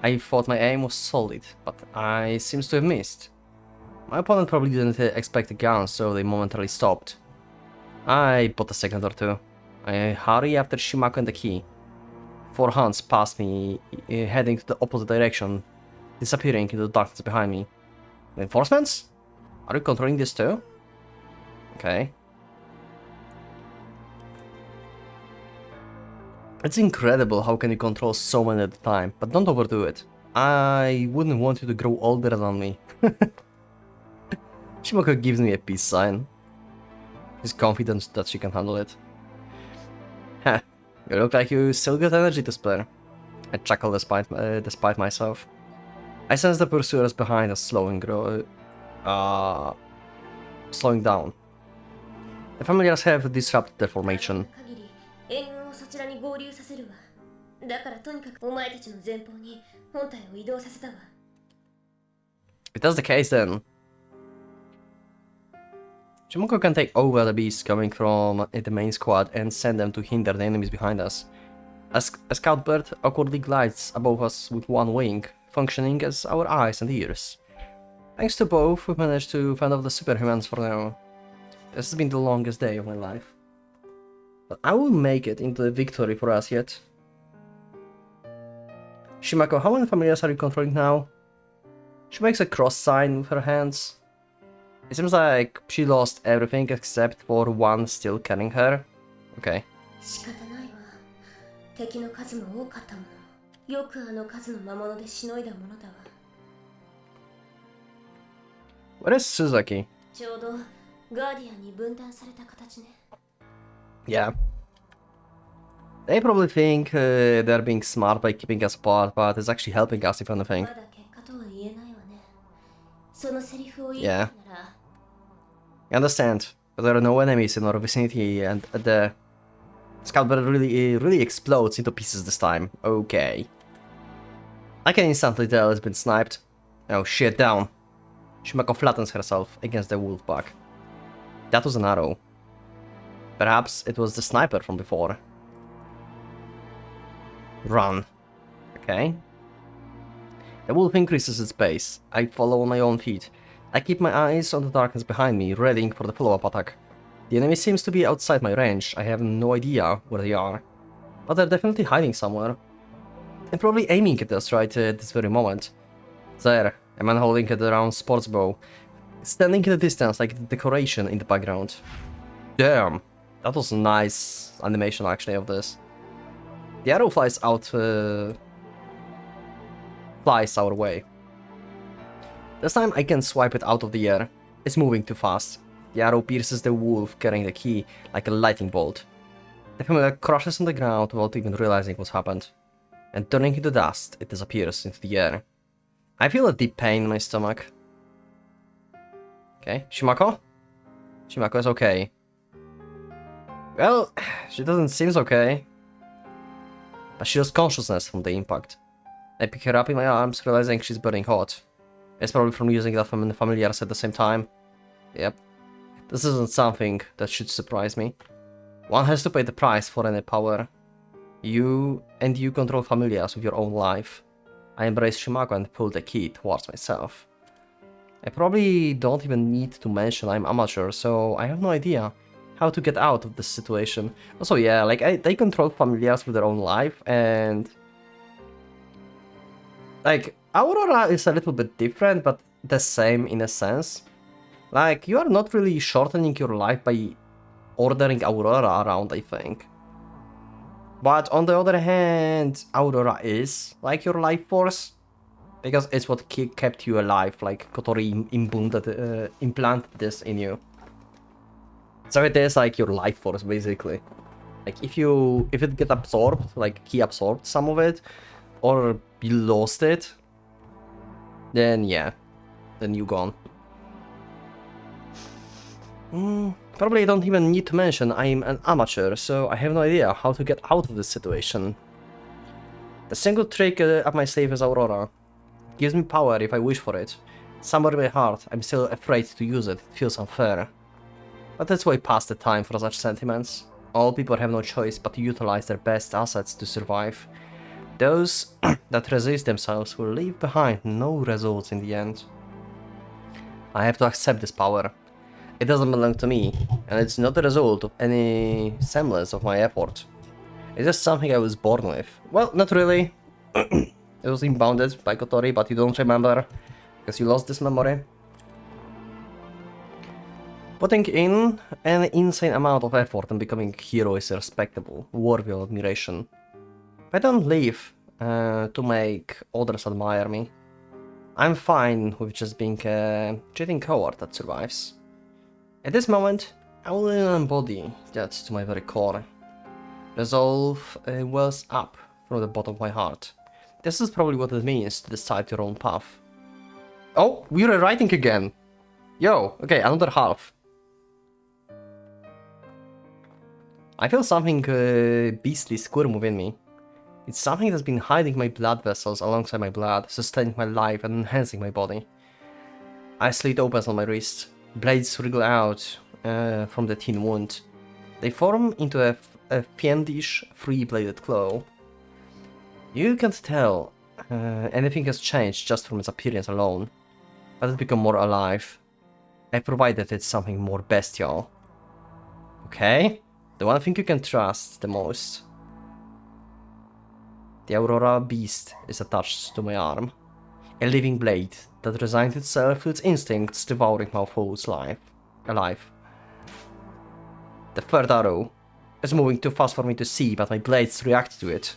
I thought my aim was solid, but I seems to have missed. My opponent probably didn't expect a gun, so they momentarily stopped. I bought a second or two. I hurry after Shimako and the key. 4 hands past me, heading to the opposite direction, disappearing into the darkness behind me. Reinforcements? Are you controlling this too? Okay. It's incredible how can you control so many at a time, but don't overdo it. I wouldn't want you to grow older than me. Shimako gives me a peace sign. He's confident that she can handle it. Heh, you look like you still got energy to spare. I chuckle despite myself. I sense the pursuers behind us slowing down. The familiars have disrupted their formation. 援軍をそちらに合流させるわ。だからとにかくお前たちの前方に本体を移動させたわ。 If that's the case, then Shimako can take over the beasts coming from the main squad and send them to hinder the enemies behind us. A scout bird awkwardly glides above us with one wing, functioning as our eyes and ears. Thanks to both, we've managed to fend off the superhumans for now. This has been the longest day of my life. But I will make it into a victory for us yet. Shimako, how many familiars are you controlling now? She makes a cross sign with her hands. It seems like she lost everything except for one still carrying her. Okay. 仕方ないわ。敵の数も多かったもの。よくあの数の魔物でしのいだものだわ。Where is Suzaki? ちょうどガーディアンに分断された形ね。Yeah. They probably think they're being smart by keeping us apart, but it's actually helping us if anything. まだ結果とは言えないわね。そのセリフを言う Yeah. なら。 I understand, but there are no enemies in our vicinity, and the scout bird really explodes into pieces this time. Okay. I can instantly tell it's been sniped. Oh shit, down. Shimako flattens herself against the wolf pack. That was an arrow. Perhaps it was the sniper from before. Run. Okay. The wolf increases its pace. I follow on my own feet. I keep my eyes on the darkness behind me, readying for the follow-up attack. The enemy seems to be outside my range. I have no idea where they are. But they're definitely hiding somewhere. And probably aiming at us right at this very moment. There, a man holding a round sports bow. Standing in the distance like the decoration in the background. Damn, that was a nice animation actually of this. The arrow flies out, flies our way. This time I can swipe it out of the air. It's moving too fast. The arrow pierces the wolf carrying the key like a lightning bolt. The familiar crashes on the ground without even realizing what's happened. And turning into dust, it disappears into the air. I feel a deep pain in my stomach. Okay, Shimako? Shimako is okay. Well, she doesn't seem okay. But she lost consciousness from the impact. I pick her up in my arms, realizing she's burning hot. It's probably from using that from the familiars at the same time. Yep. This isn't something that should surprise me. One has to pay the price for any power. You control familiars with your own life. I embrace Shimako and pull the key towards myself. I probably don't even need to mention I'm amateur, so I have no idea how to get out of this situation. Also, yeah, like, they control familiars with their own life, and... like, Aurora is a little bit different, but the same in a sense. Like, you are not really shortening your life by ordering Aurora around, I think. But on the other hand, Aurora is like your life force. Because it's what kept you alive, like Kotori implanted this in you. So it is like your life force, basically. Like if it get absorbed, like he absorbed some of it, or you lost it, then yeah, then you gone. Probably I don't even need to mention I'm an amateur, so I have no idea how to get out of this situation. The single trick up my sleeve is Aurora. It gives me power if I wish for it. Somewhere in my heart, I'm still afraid to use it. It feels unfair. But that's way past the time for such sentiments. All people have no choice but to utilize their best assets to survive. Those that resist themselves will leave behind no results in the end. I have to accept this power. It doesn't belong to me, and it's not the result of any semblance of my effort. It's just something I was born with. Well, not really. It was impounded by Kotori, but you don't remember, because you lost this memory. Putting in an insane amount of effort and becoming a hero is respectable, worthy of admiration. I don't live to make others admire me. I'm fine with just being a cheating coward that survives. At this moment, I will embody that to my very core. Resolve wells up from the bottom of my heart. This is probably what it means to decide your own path. Oh, we're rewriting again! Yo, okay, another half. I feel something beastly squirm within me. It's something that's been hiding my blood vessels alongside my blood, sustaining my life and enhancing my body. I slit open on my wrist. Blades wriggle out from the thin wound. They form into a fiendish, three-bladed claw. You can't tell anything has changed just from its appearance alone, but it's become more alive. I provided it something more bestial. Okay? The one thing you can trust the most. The Aurora beast is attached to my arm. A living blade that resigned itself to its instincts, devouring my foe's life. Alive. The third arrow is moving too fast for me to see, but my blades react to it.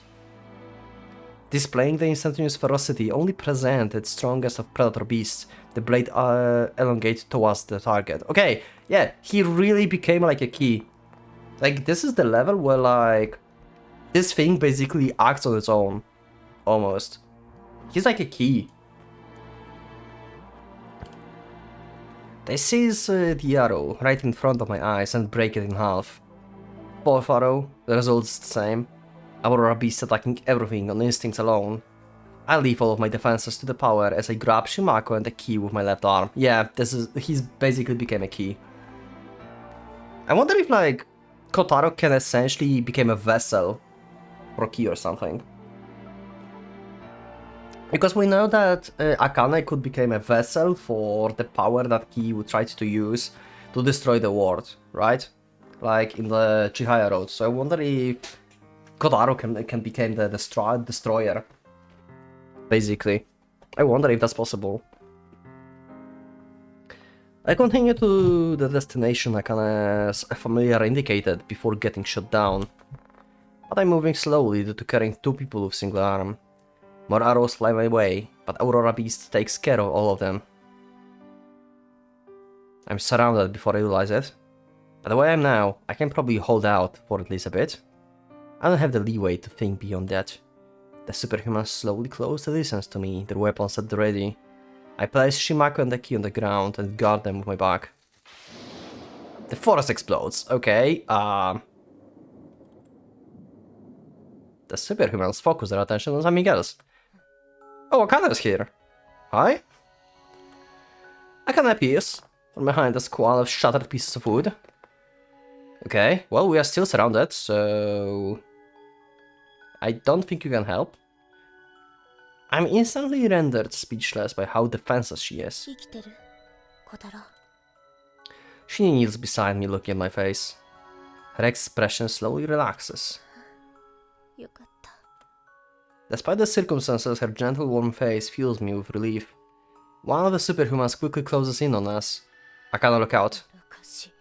Displaying the instantaneous ferocity only present its strongest of predator beasts, the blade elongates towards the target. Okay, yeah, he really became like a key. Like, this is the level where, like, this thing basically acts on its own. Almost. He's like a key. They seize the arrow right in front of my eyes and break it in half. Fourth arrow, the result is the same. Aurora beast attacking everything on instincts alone. I leave all of my defenses to the power as I grab Shimako and the key with my left arm. Yeah, he's basically became a key. I wonder if, like, Kotaro can essentially become a vessel for a key or something. Because we know that Akane could become a vessel for the power that he would try to use to destroy the world, right? like in the Chihaya Road. So I wonder if Kotaro can become the destroyer. Basically, I wonder if that's possible. I continue to the destination a familiar indicated before getting shot down. But I'm moving slowly due to carrying 2 people with single arm. More arrows fly my way, but Aurora Beast takes care of all of them. I'm surrounded before I realize it. But the way I'm now, I can probably hold out for at least a bit. I don't have the leeway to think beyond that. The superhumans slowly close the distance to me, their weapons at the ready. I place Shimako and the key on the ground and guard them with my back. The forest explodes, okay, The superhumans focus their attention on something else. Oh, Akana's here. Hi? Akana appears from behind a squall of shattered pieces of wood. Okay, well, we are still surrounded, so I don't think you can help. I'm instantly rendered speechless by how defenseless she is. 生きてる小太郎 She kneels beside me looking at my face. Her expression slowly relaxes. よかった Despite the circumstances, her gentle warm face fills me with relief. One of the superhumans quickly closes in on us. I cannot look out. おかしい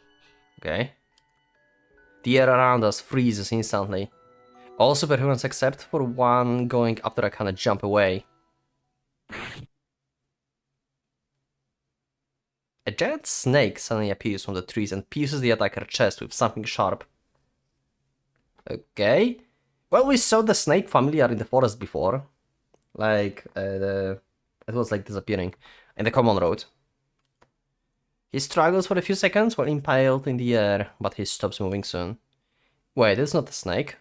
Okay. The air around us freezes instantly. All superhumans except for one going after Akana jump away. A giant snake suddenly appears from the trees and pierces the attacker's chest with something sharp. Okay. Well, we saw the snake familiar in the forest before. Like, it was like disappearing in the common road. He struggles for a few seconds while impaled in the air, but he stops moving soon. Wait, it's not a snake.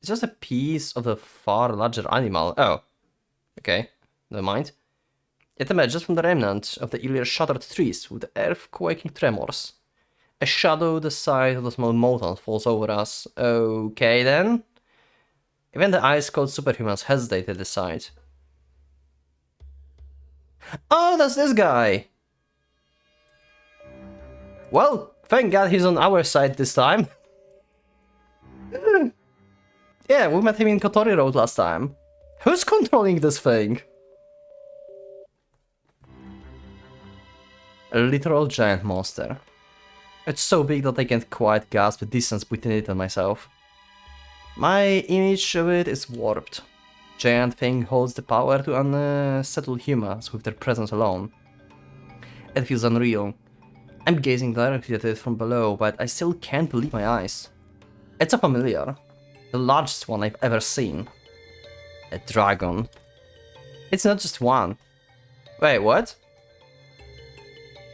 It's just a piece of a far larger animal. Oh. Okay, never mind. It emerges from the remnant of the earlier shattered trees with earth-quaking tremors. A shadow the size of the small mountain falls over us. Okay then. Even the ice-cold superhumans hesitate at the sight. Oh, that's this guy! Well, thank God he's on our side this time. Yeah, we met him in Kotori Road last time. Who's controlling this thing? A literal giant monster. It's so big that I can't quite grasp the distance between it and myself. My image of it is warped. Giant thing holds the power to unsettle humans with their presence alone. It feels unreal. I'm gazing directly at it from below, but I still can't believe my eyes. It's a familiar. The largest one I've ever seen. A dragon. It's not just one. Wait, what?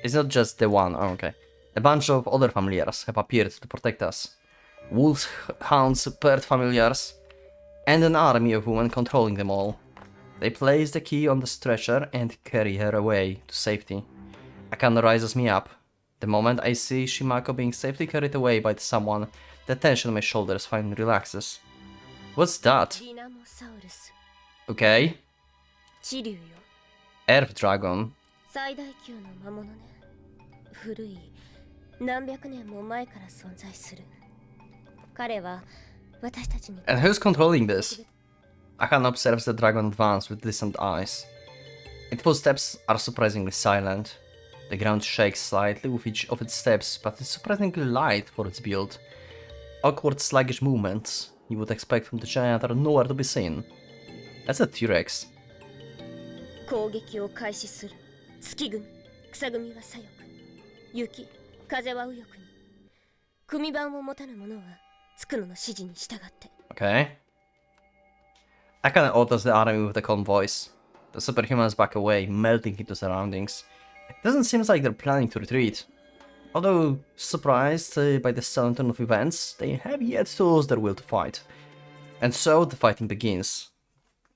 It's not just the one. Oh, okay. A bunch of other familiars have appeared to protect us. Wolves, hounds, bird familiars, and an army of women controlling them all. They place the key on the stretcher and carry her away to safety. Akana rises me up. The moment I see Shimako being safely carried away by someone, the tension on my shoulders finally relaxes. What's that? ディナモサウルス Okay. 地竜よ Earth Dragon. 最大級の魔物ね古い何百年も前から存在する彼は私たちに And who's controlling this? Akana observes the dragon advance with distant eyes. Its footsteps are surprisingly silent. The ground shakes slightly with each of its steps, but it's surprisingly light for its build. Awkward, sluggish movements you would expect from the giant are nowhere to be seen. That's a T-Rex. 攻撃を開始する月組草組は左翼雪風は右翼に組番を持たぬ者はつくのの指示に従って Okay. Akana orders the army with a calm voice. The superhumans back away, melting into surroundings. It doesn't seem like they're planning to retreat. Although surprised by the sudden turn of events, they have yet to lose their will to fight. And so the fighting begins.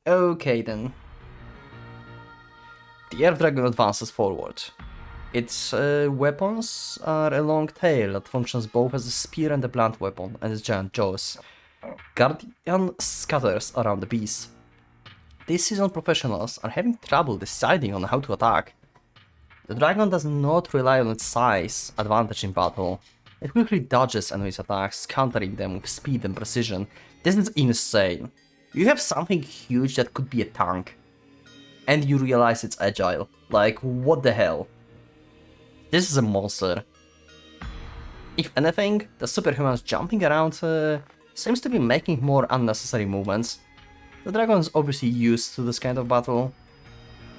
Okay then. The Air Dragon advances forward. Its weapons are a long tail that functions both as a spear and a blunt weapon, and its giant jaws. Guardian scatters around the beast. These seasoned professionals are having trouble deciding on how to attack. The dragon does not rely on its size advantage in battle. It quickly dodges enemies' attacks, countering them with speed and precision. This is insane. You have something huge that could be a tank, and you realize it's agile. Like, what the hell? This is a monster. If anything, the superhumans jumping around seems to be making more unnecessary movements. The dragon is obviously used to this kind of battle.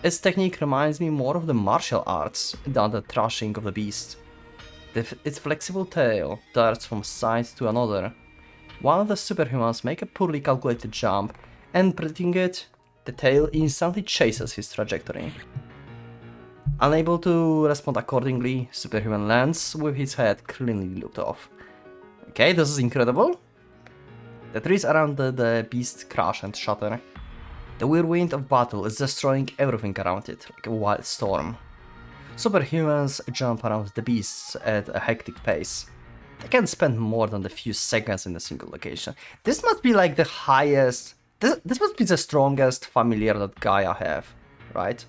Its technique reminds me more of the martial arts than the thrashing of the beast. Its flexible tail darts from side to another. One of the superhumans make a poorly calculated jump, and predicting it, the tail instantly chases his trajectory. Unable to respond accordingly, superhuman lands with his head cleanly looped off. Okay, this is incredible. The trees around the beast crash and shatter. The whirlwind of battle is destroying everything around it, like a wild storm. Superhumans jump around the beasts at a hectic pace. They can spend more than a few seconds in a single location. This must be like the highest... This must be the strongest familiar that Gaia have, right?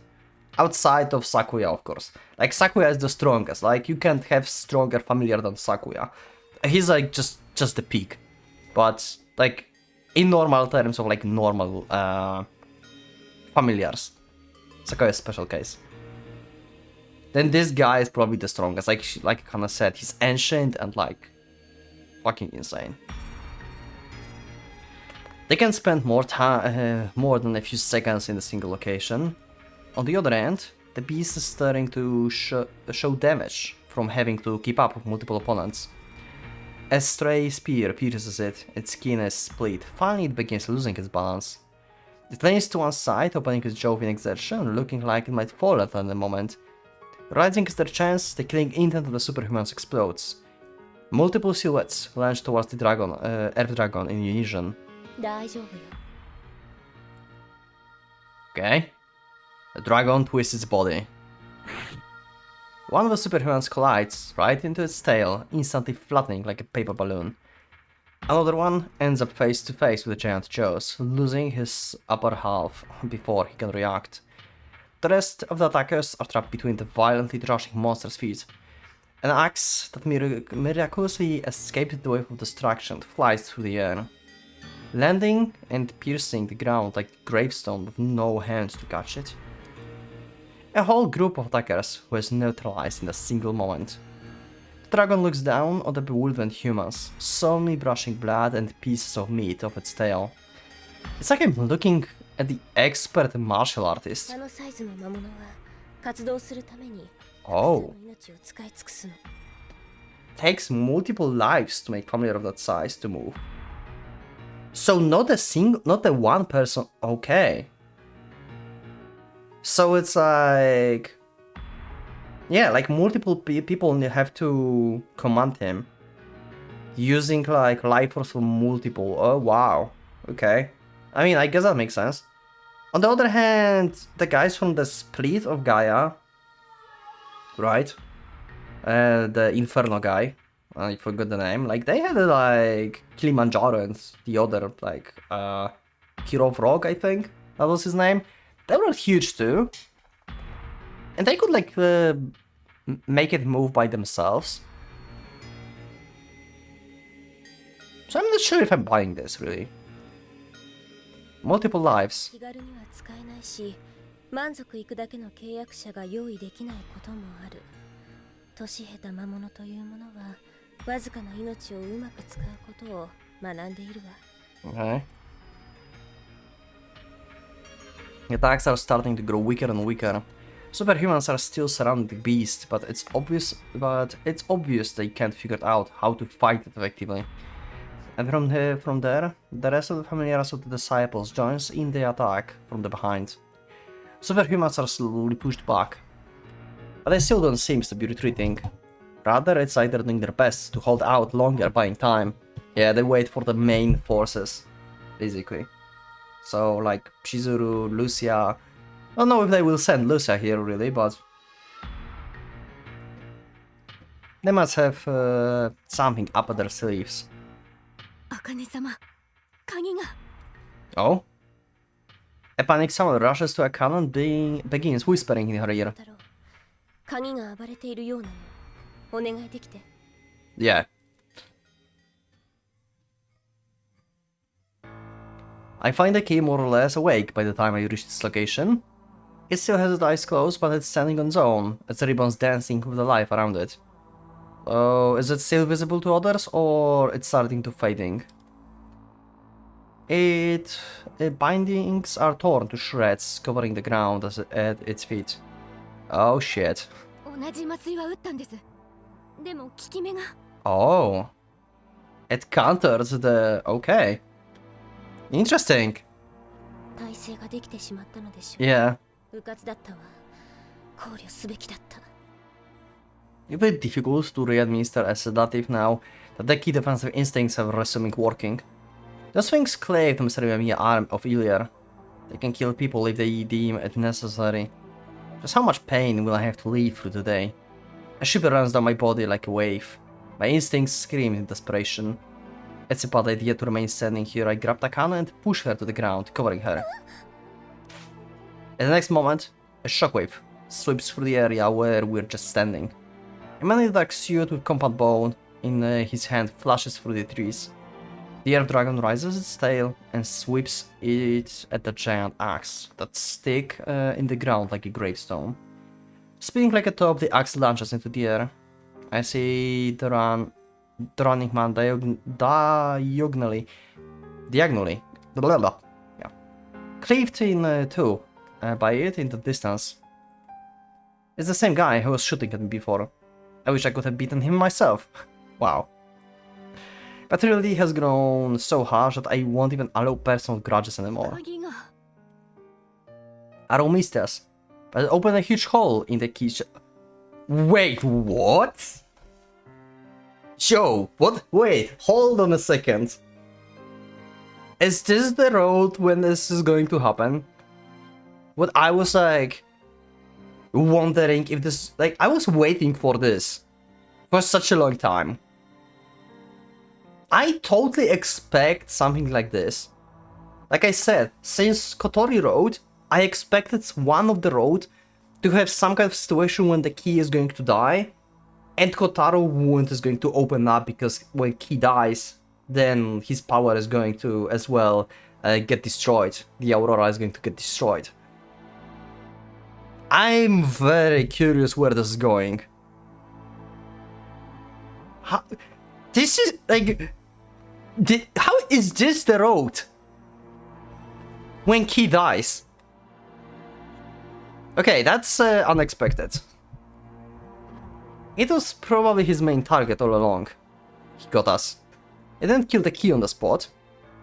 Outside of Sakuya, of course. Like, Sakuya is the strongest. Like, you can't have stronger familiar than Sakuya. He's like just the peak. But, like, in normal terms of like normal familiars, Sakuya is a special case. Then this guy is probably the strongest. Like Kana said, he's ancient and like fucking insane. They can spend more than a few seconds in a single location. On the other hand, the beast is starting to show damage from having to keep up with multiple opponents. A stray spear pierces it, its skin is split. Finally it begins losing its balance. It leans to one side, opening its jaw in exertion, looking like it might fall at any moment. Rising is their chance, the killing intent of the superhumans explodes. Multiple silhouettes launch towards the dragon, Earth Dragon in unison. Okay. The dragon twists its body. One of the superhumans collides right into its tail, instantly flattening like a paper balloon. Another one ends up face to face with the giant jaws, losing his upper half before he can react. The rest of the attackers are trapped between the violently thrashing monster's feet. An axe that miraculously escaped the wave of destruction flies through the air, landing and piercing the ground like a gravestone with no hands to catch it. A whole group of attackers who is neutralized in a single moment. The dragon looks down on the bewildered humans, solemnly brushing blood and pieces of meat off its tail. It's like I'm looking at the expert martial artist. Oh. Takes multiple lives to make familiar of that size to move. So not the one person. Okay. So it's like, yeah, like multiple people have to command him using like life force from multiple. Oh wow. Okay. I mean, I guess that makes sense. On the other hand, the guys from the split of Gaia, right? The Inferno guy, I forgot the name. Like they had like Kilimanjaro and the other like Hero of Rock, I think that was his name. They were huge too, and they could like make it move by themselves. So I'm not sure if I'm buying this really. Multiple lives. Okay. The attacks are starting to grow weaker and weaker. Superhumans are still surrounding the beast, but it's obvious they can't figure out how to fight it effectively. And from there, the rest of the familiars of the disciples joins in the attack from the behind. Superhumans are slowly pushed back, but they still don't seem to be retreating. Rather, it's either doing their best to hold out longer, buying time. Yeah, they wait for the main forces, basically. So, like, Chizuru, Lucia... I don't know if they will send Lucia here, really, but... they must have something up their sleeves. Oh? A panic someone rushes to a cannon, begins whispering in her ear. Yeah. I find the key more or less awake by the time I reach this location. It still has its eyes closed, but it's standing on its own, as the ribbon's dancing with the life around it. Oh, is it still visible to others, or it's starting to fading? Its bindings are torn to shreds, covering the ground at its feet. Oh shit. 同じ麻酔は打ったんです。でも効き目が。Oh. It counters the... Okay. Interesting. 耐性ができてしまったのでしょう。 Yeah. うかつだったわ。考慮すべきだった。 It's a bit difficult to re-administer a sedative now that the key defensive instincts have resuming working. Those things clave the Mystery arm of Ilir. They can kill people if they deem it necessary. Just how much pain will I have to live through today? A shiver runs down my body like a wave. My instincts scream in desperation. It's a bad idea to remain standing here. I grab Takana and push her to the ground, covering her. At the next moment, a shockwave sweeps through the area where we're just standing. A man in a dark suit with compound bone in his hand flashes through the trees. The earth dragon raises its tail and sweeps it at the giant axe that stick in the ground like a gravestone. Spinning like a top, the axe launches into the air. I see the running man diagonally, blah, blah, yeah, cleaved in two by it in the distance. It's the same guy who was shooting at me before. I wish I could have beaten him myself. Wow. But reality has grown so harsh that I won't even allow personal grudges anymore. Arrow missed us, but it opened a huge hole in the kitchen. Wait, what? Yo, what? Wait, hold on a second. Is this the road when this is going to happen? What I was like wondering if this, like, I was waiting for this for such a long time. I totally expect something like this. Like I said, since Kotori Road, I expected one of the road to have some kind of situation when the key is going to die, and Kotaro wound is going to open up because when Key dies, then his power is going to as well get destroyed. The Aurora is going to get destroyed. I'm very curious where this is going. How, this is like... how is this the road? When Key dies? Okay, that's unexpected. It was probably his main target all along. He got us. It didn't kill the Key on the spot.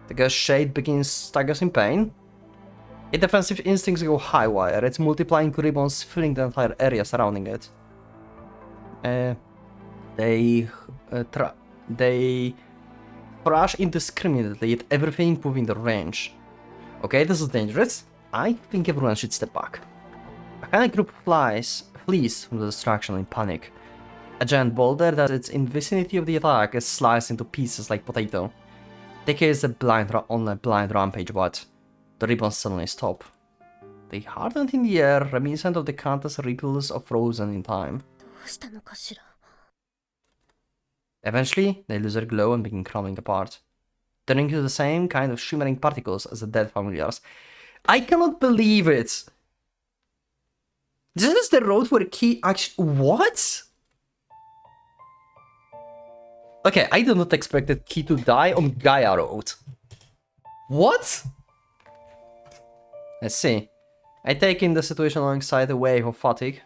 The girl's shade begins staggers in pain. Its defensive instincts go high wire, its multiplying ribbons filling the entire area surrounding it. They thrash indiscriminately at everything within the range. Okay, this is dangerous. I think everyone should step back. A panic group flees from the distraction in panic. A giant boulder that is in vicinity of the attack is sliced into pieces like potato. The case is on a blind rampage, but the ribbons suddenly stop. They hardened in the air, reminiscent of the countless ripples of frozen in time. Eventually, they lose their glow and begin crumbling apart, turning into the same kind of shimmering particles as the dead familiars. I cannot believe it! This is the road where Key actually... What? Okay, I did not expect Key to die on Gaia Road. What? Let's see. I take in the situation alongside a wave of fatigue.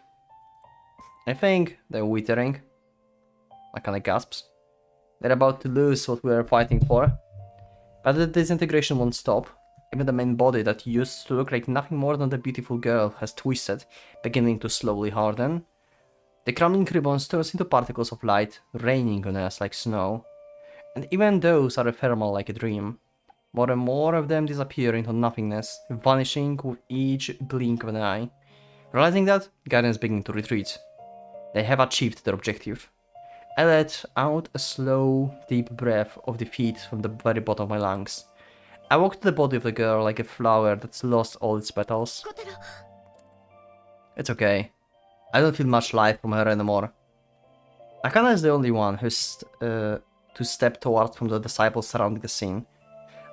I think they're withering. Akane gasps. They're about to lose what we are fighting for. But the disintegration won't stop. Even the main body that used to look like nothing more than the beautiful girl has twisted, beginning to slowly harden. The crumbling ribbons turns into particles of light, raining on us like snow. And even those are ephemeral like a dream. More and more of them disappear into nothingness, vanishing with each blink of an eye. Realizing that, Guardians begin to retreat. They have achieved their objective. I let out a slow, deep breath of defeat from the very bottom of my lungs. I walk to the body of the girl like a flower that's lost all its petals. It's okay. I don't feel much life from her anymore. Akana is the only one to step towards from the disciples surrounding the scene.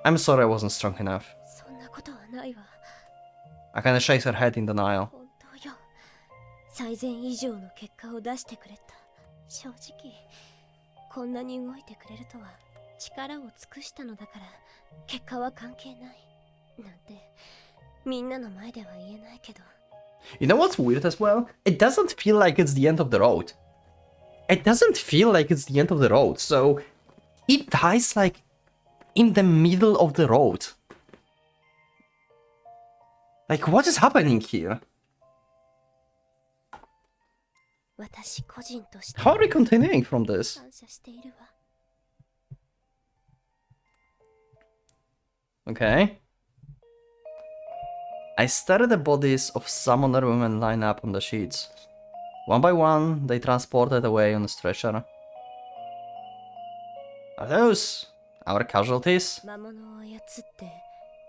I'm sorry I wasn't strong enough. そんなことはないわ。 Akana shakes her head in denial. 本当よ。最善以上の結果を出してくれた。正直、こんなに動いてくれるとは力を尽くしたのだから、結果は関係ない。なんて、みんなの前では言えないけど。You know what's weird as well? It doesn't feel like it's the end of the road. It doesn't feel like it's the end of the road, so he dies like in the middle of the road. Like, what is happening here? 私個人として How are we continuing from this? 感謝しているわ。 Okay. I stare at the bodies of some other women lined up on the sheets. One by one, they transported away on a stretcher. Are those our casualties? 魔物を操って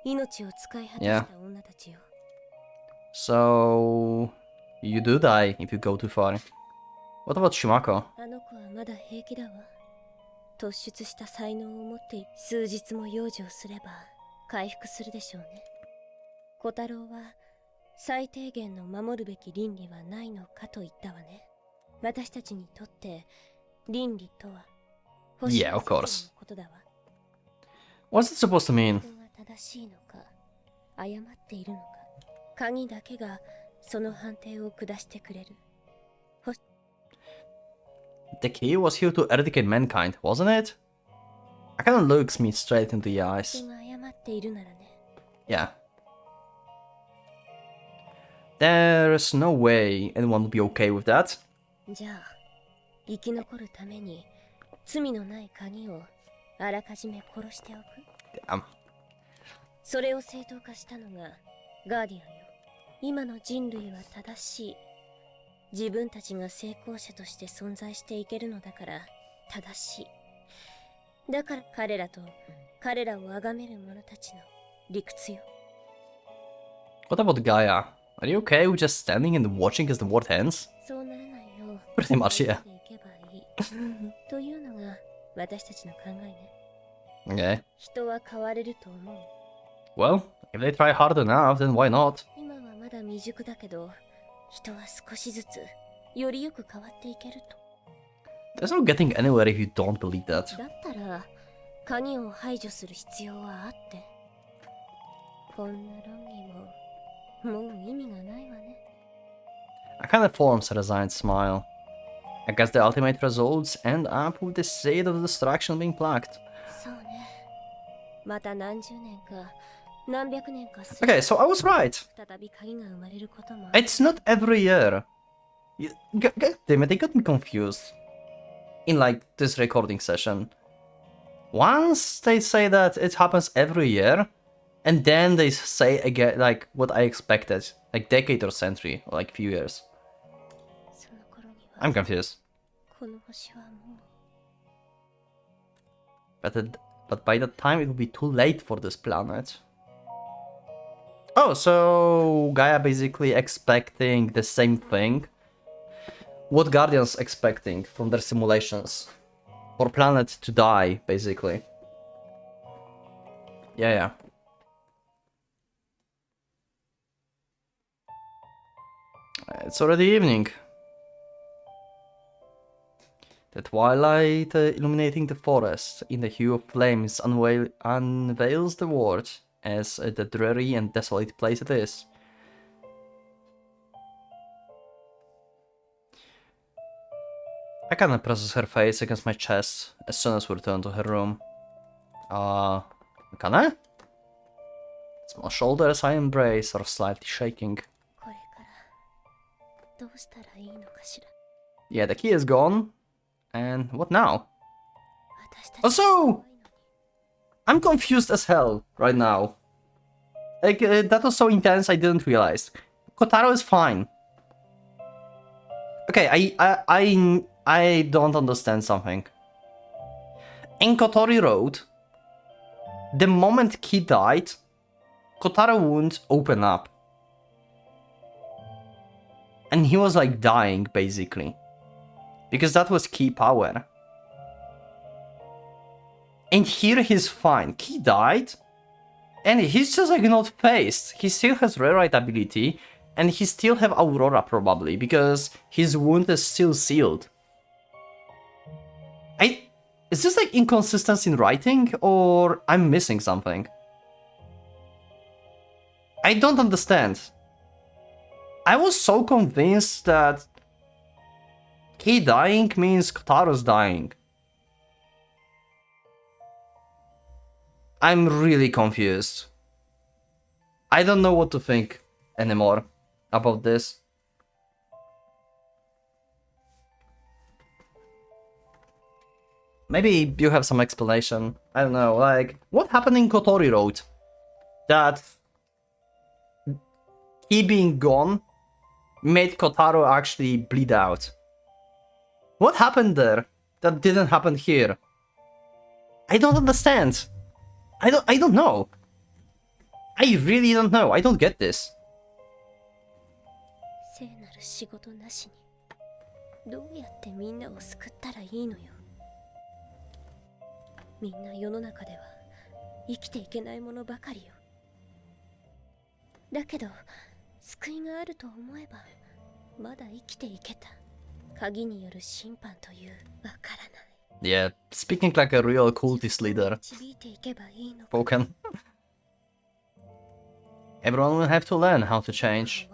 命を使い果た Yeah. した女たちよ。 So, you do die if you go too far. What about Shimako? あの子はまだ平気だわ。突出した才能を持って数日も養生すれば回復するでしょうね。小太郎は最低限の守るべき倫理はないのかと言ったわね。私たちにとって倫理とは Yeah, of course. のことだわ。 What's it supposed to mean? 人が正しいのか誤っているのか、鍵だけがその判定を下してくれる。 The key was here to eradicate mankind, wasn't it? Akana looks me straight into the eyes. 人が誤っているならね。 Yeah. There's no way anyone would be okay with that. じゃあ生き残るために罪のない鍵をあらかじめ殺しておく。 Damn. それを正当化したのがガーディアンよ。今の人類は正しい。自分たちが成功者として存在していけるのだから正しい。だから彼らと彼らを崇める者たちの理屈よ。 What about Gaia? Are you okay with just standing and watching as the war ends? そうならないよう Pretty much, yeah. いけばいいというのが私たちの考えね。 Okay. 人は変われると思う。 Well, if they try hard enough, then why not? 今はまだ未熟だけど、人は少しずつよりよく変わっていけると。 There's no getting anywhere if you don't believe that. だったら鍵を排除する必要はあって。こんな論議ももう意味がないわね。 Akana forms a resigned smile. I guess the ultimate results end up with the state of destruction being plagued. そうね。また何十年か何百年かす Okay, so I was right. 再び鍵が生まれることもある。 It's not every year. God damn it, they got me confused. In like this recording session. Once they say that it happens every year, and then they say again like what I expected, like decade or century, or like few years. その頃には I'm confused. この星はもう But by that time it will be too late for this planet. Oh, so Gaia basically expecting the same thing. What Guardians expecting from their simulations? For planet to die, basically. Yeah. It's already evening. The twilight illuminating the forest in the hue of flames unveils the world as the dreary and desolate place it is. Akana presses her face against my chest as soon as we return to her room. Akana? Small shoulders I embrace are slightly shaking. これからどうしたらいいのかしら。 Yeah, the key is gone. And what now? 私たち Also, I'm confused as hell right now. Like, that was so intense I didn't realize. Kotaro is fine. Okay, I don't understand something. In Kotori Road, the moment Ki died, Kotaro wound opened up. And he was like dying, basically. Because that was key power. And here he's fine. Key died. And he's just like not phased. He still has rewrite ability. And he still have Aurora probably. Because his wound is still sealed. Is this like inconsistency in writing? Or I'm missing something? I don't understand. I was so convinced that Key dying means Kotaro's dying. I'm really confused. I don't know what to think anymore about this. Maybe you have some explanation. I don't know, like, what happened in Kotori Road? That he being gone made Kotaro actually bleed out. What happened there that didn't happen here? I don't understand. I don't know. I really don't know. I don't get this. 聖なる仕事なしにどうやってみんなを救ったらいいのよ。みんな世の中では生きていけないものばかりよ。だけど救いがあると思えばまだ生きていけた。鍵による審判というわからない。Yeah, speaking like a real cultist leader. 導いていけばいいのか。 Spoken. Everyone will have to learn how to change.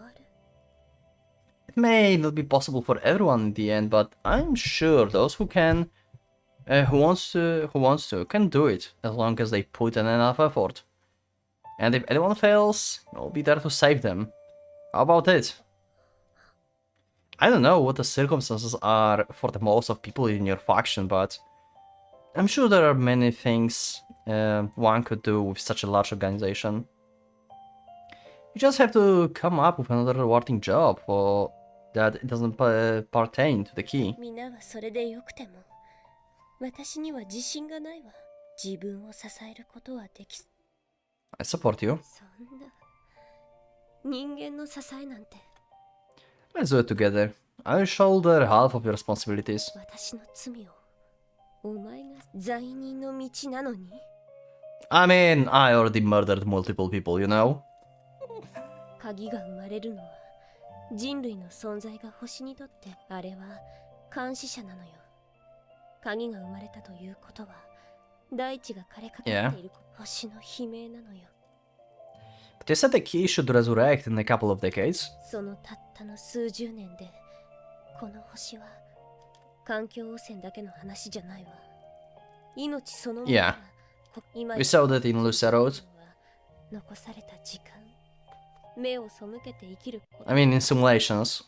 It may not be possible for everyone in the end, but I'm sure those who can, who wants to, can do it as long as they put in enough effort. And if anyone fails, I'll be there to save them. How about it? I don't know what the circumstances are for the most of people in your faction, but I'm sure there are many things one could do with such a large organization. You just have to come up with another rewarding job, or that it doesn't pertain to the key. みんなはそれでよくても、私には自信がないわ。自分を支えることはでき。 I support you. そんな人間の支えなんて。 Let's do it together. I'll shoulder half of your responsibilities. 私の罪をお前が罪人の道なのに。 I mean, I already murdered multiple people, you know? 鍵が生まれるのは人類の存在が星にとってあれは監視者なのよ。鍵が生まれたということは大地が枯れかかっている星の悲鳴なのよ。 But they said the key should resurrect in a couple of decades. そのたったの数十年でこの星は環境汚染だけの話じゃないわ。命そのものが We saw that in Lucia Road. 残された時間、目を背けて生きること。 I mean, in simulations.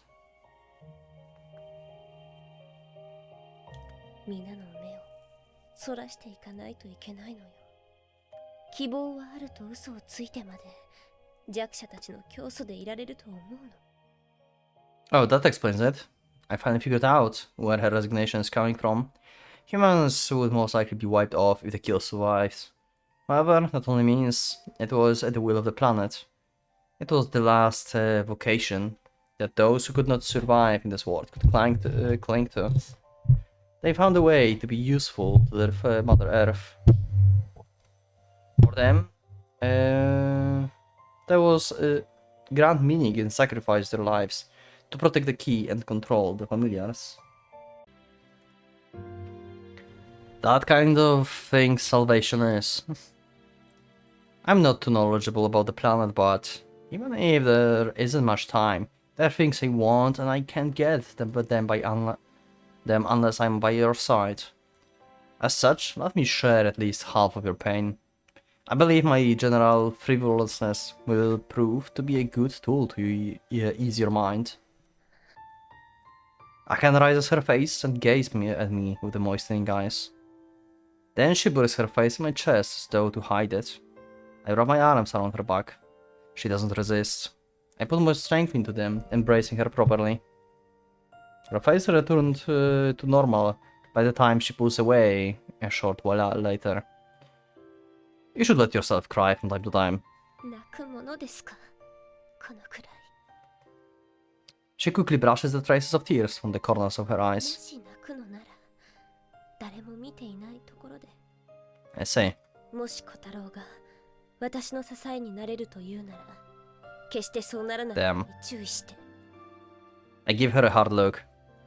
皆の目をそらしていかないといけないのよ。希望はあると嘘をついてまで弱者たちの教祖でいられると思うの。 Oh, that explains it. I finally figured out where her resignation is coming from. Humans would most likely be wiped off if the kill survives. However, that only means it was at the will of the planet. It was the last vocation that those who could not survive in this world could cling to. They found a way to be useful to their Mother Earth. For them, there was a grand meaning in sacrificing their lives to protect the key and control the familiars. That kind of thing salvation is. I'm not too knowledgeable about the planet, but even if there isn't much time, there are things I want and I can't get them unless I'm by your side. As such, let me share at least half of your pain. I believe my general frivolousness will prove to be a good tool to ease your mind. Akane raises her face and gazes at me with the moistening eyes. Then she buries her face in my chest as though to hide it. I wrap my arms around her back. She doesn't resist. I put more strength into them, embracing her properly. Her face returned to normal by the time she pulls away a short while later. You should let yourself cry from time to time. She quickly brushes the traces of tears from the corners of her も eyes. し泣くのなら誰も見ていないところで I say, もし小太郎が私の支えになれるというなら決してそうならないように注意して I give her a hard look.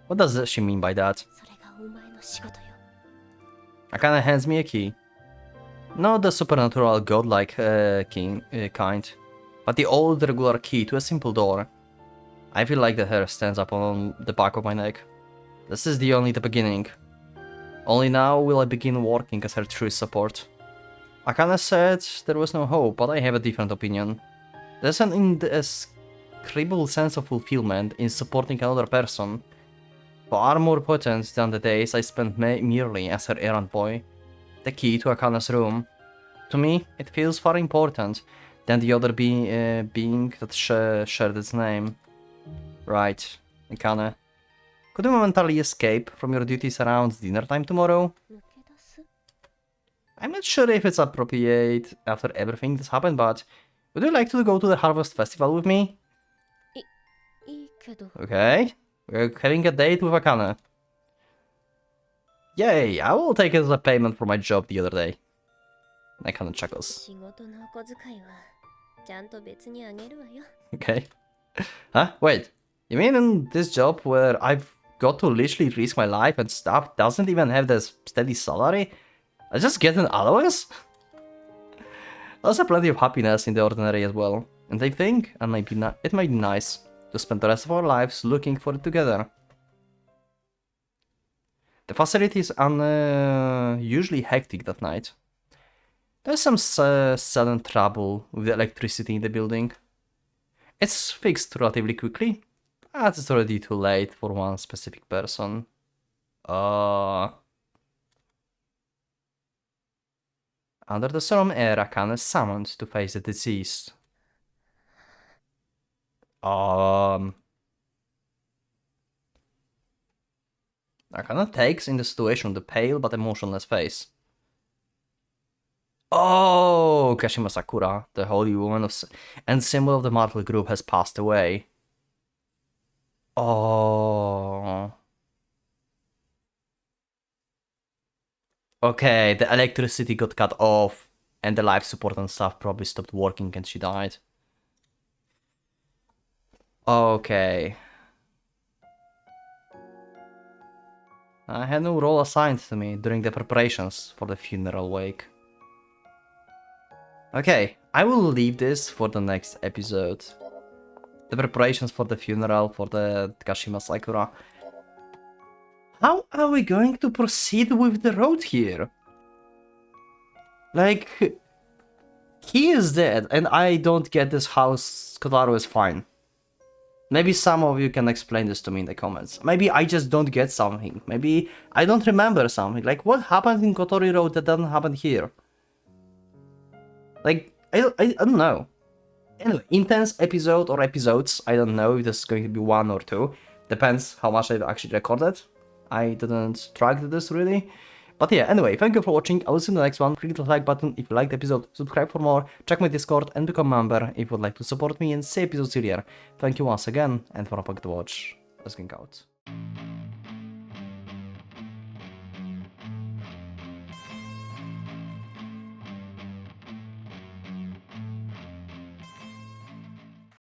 What does she mean by that? それがお前の仕事よ Akane hands me a key. Not the supernatural godlike kind, but the old regular key to a simple door. I feel like the hair stands up on the back of my neck. This is only the beginning. Only now will I begin working as her true support. Akane said there was no hope, but I have a different opinion. There's an indescribable sense of fulfillment in supporting another person, far more potent than the days I spent merely as her errand boy. The key to Akane's room. To me, it feels far important than the other being that shared its name. Right, Akane. Could you momentarily escape from your duties around dinner time tomorrow? 抜け出す I'm not sure if it's appropriate after everything that's happened, but would you like to go to the Harvest Festival with me? いいけど Okay, we're having a date with Akane. Yay, I will take it as a payment for my job the other day. Akane chuckles. 仕事のお小遣いはちゃんと別にあげるわよ Okay. Huh? Wait, you mean in this job where I've got to literally risk my life and stuff doesn't even have this steady salary? I just get an allowance? There's a plenty of happiness in the ordinary as well, and I think it might be nice to spend the rest of our lives looking for it together. The facility is unusually hectic that night. There's some sudden trouble with the electricity in the building. It's fixed relatively quickly, but it's already too late for one specific person. Under the solemn air, Akane is summoned to face the deceased. Akane takes in the situation with a pale but emotionless face. Oh, Kashima Sakura, the holy woman and symbol of the Martel group, has passed away. Oh. Okay, the electricity got cut off, and the life support and stuff probably stopped working and she died. Okay. I had no role assigned to me during the preparations for the funeral wake. Okay, I will leave this for the next episode. The preparations for the funeral for the Kashima Sakura. How are we going to proceed with the road here? Like, he is dead and I don't get this how Kotaro is fine. Maybe some of you can explain this to me in the comments. Maybe I just don't get something. Maybe I don't remember something. Like, what happened in Kotori Road that doesn't happen here? Like, I don't know. Anyway, intense episode or episodes. I don't know if this is going to be 1 or 2. Depends how much I've actually recorded. I didn't track this really. But yeah, anyway, thank you for watching. I will see you in the next one. Click the like button if you liked the episode, subscribe for more, check my Discord and become a member if you would like to support me and see episodes earlier. Thank you once again, and for a Pocket Watch, let's get out.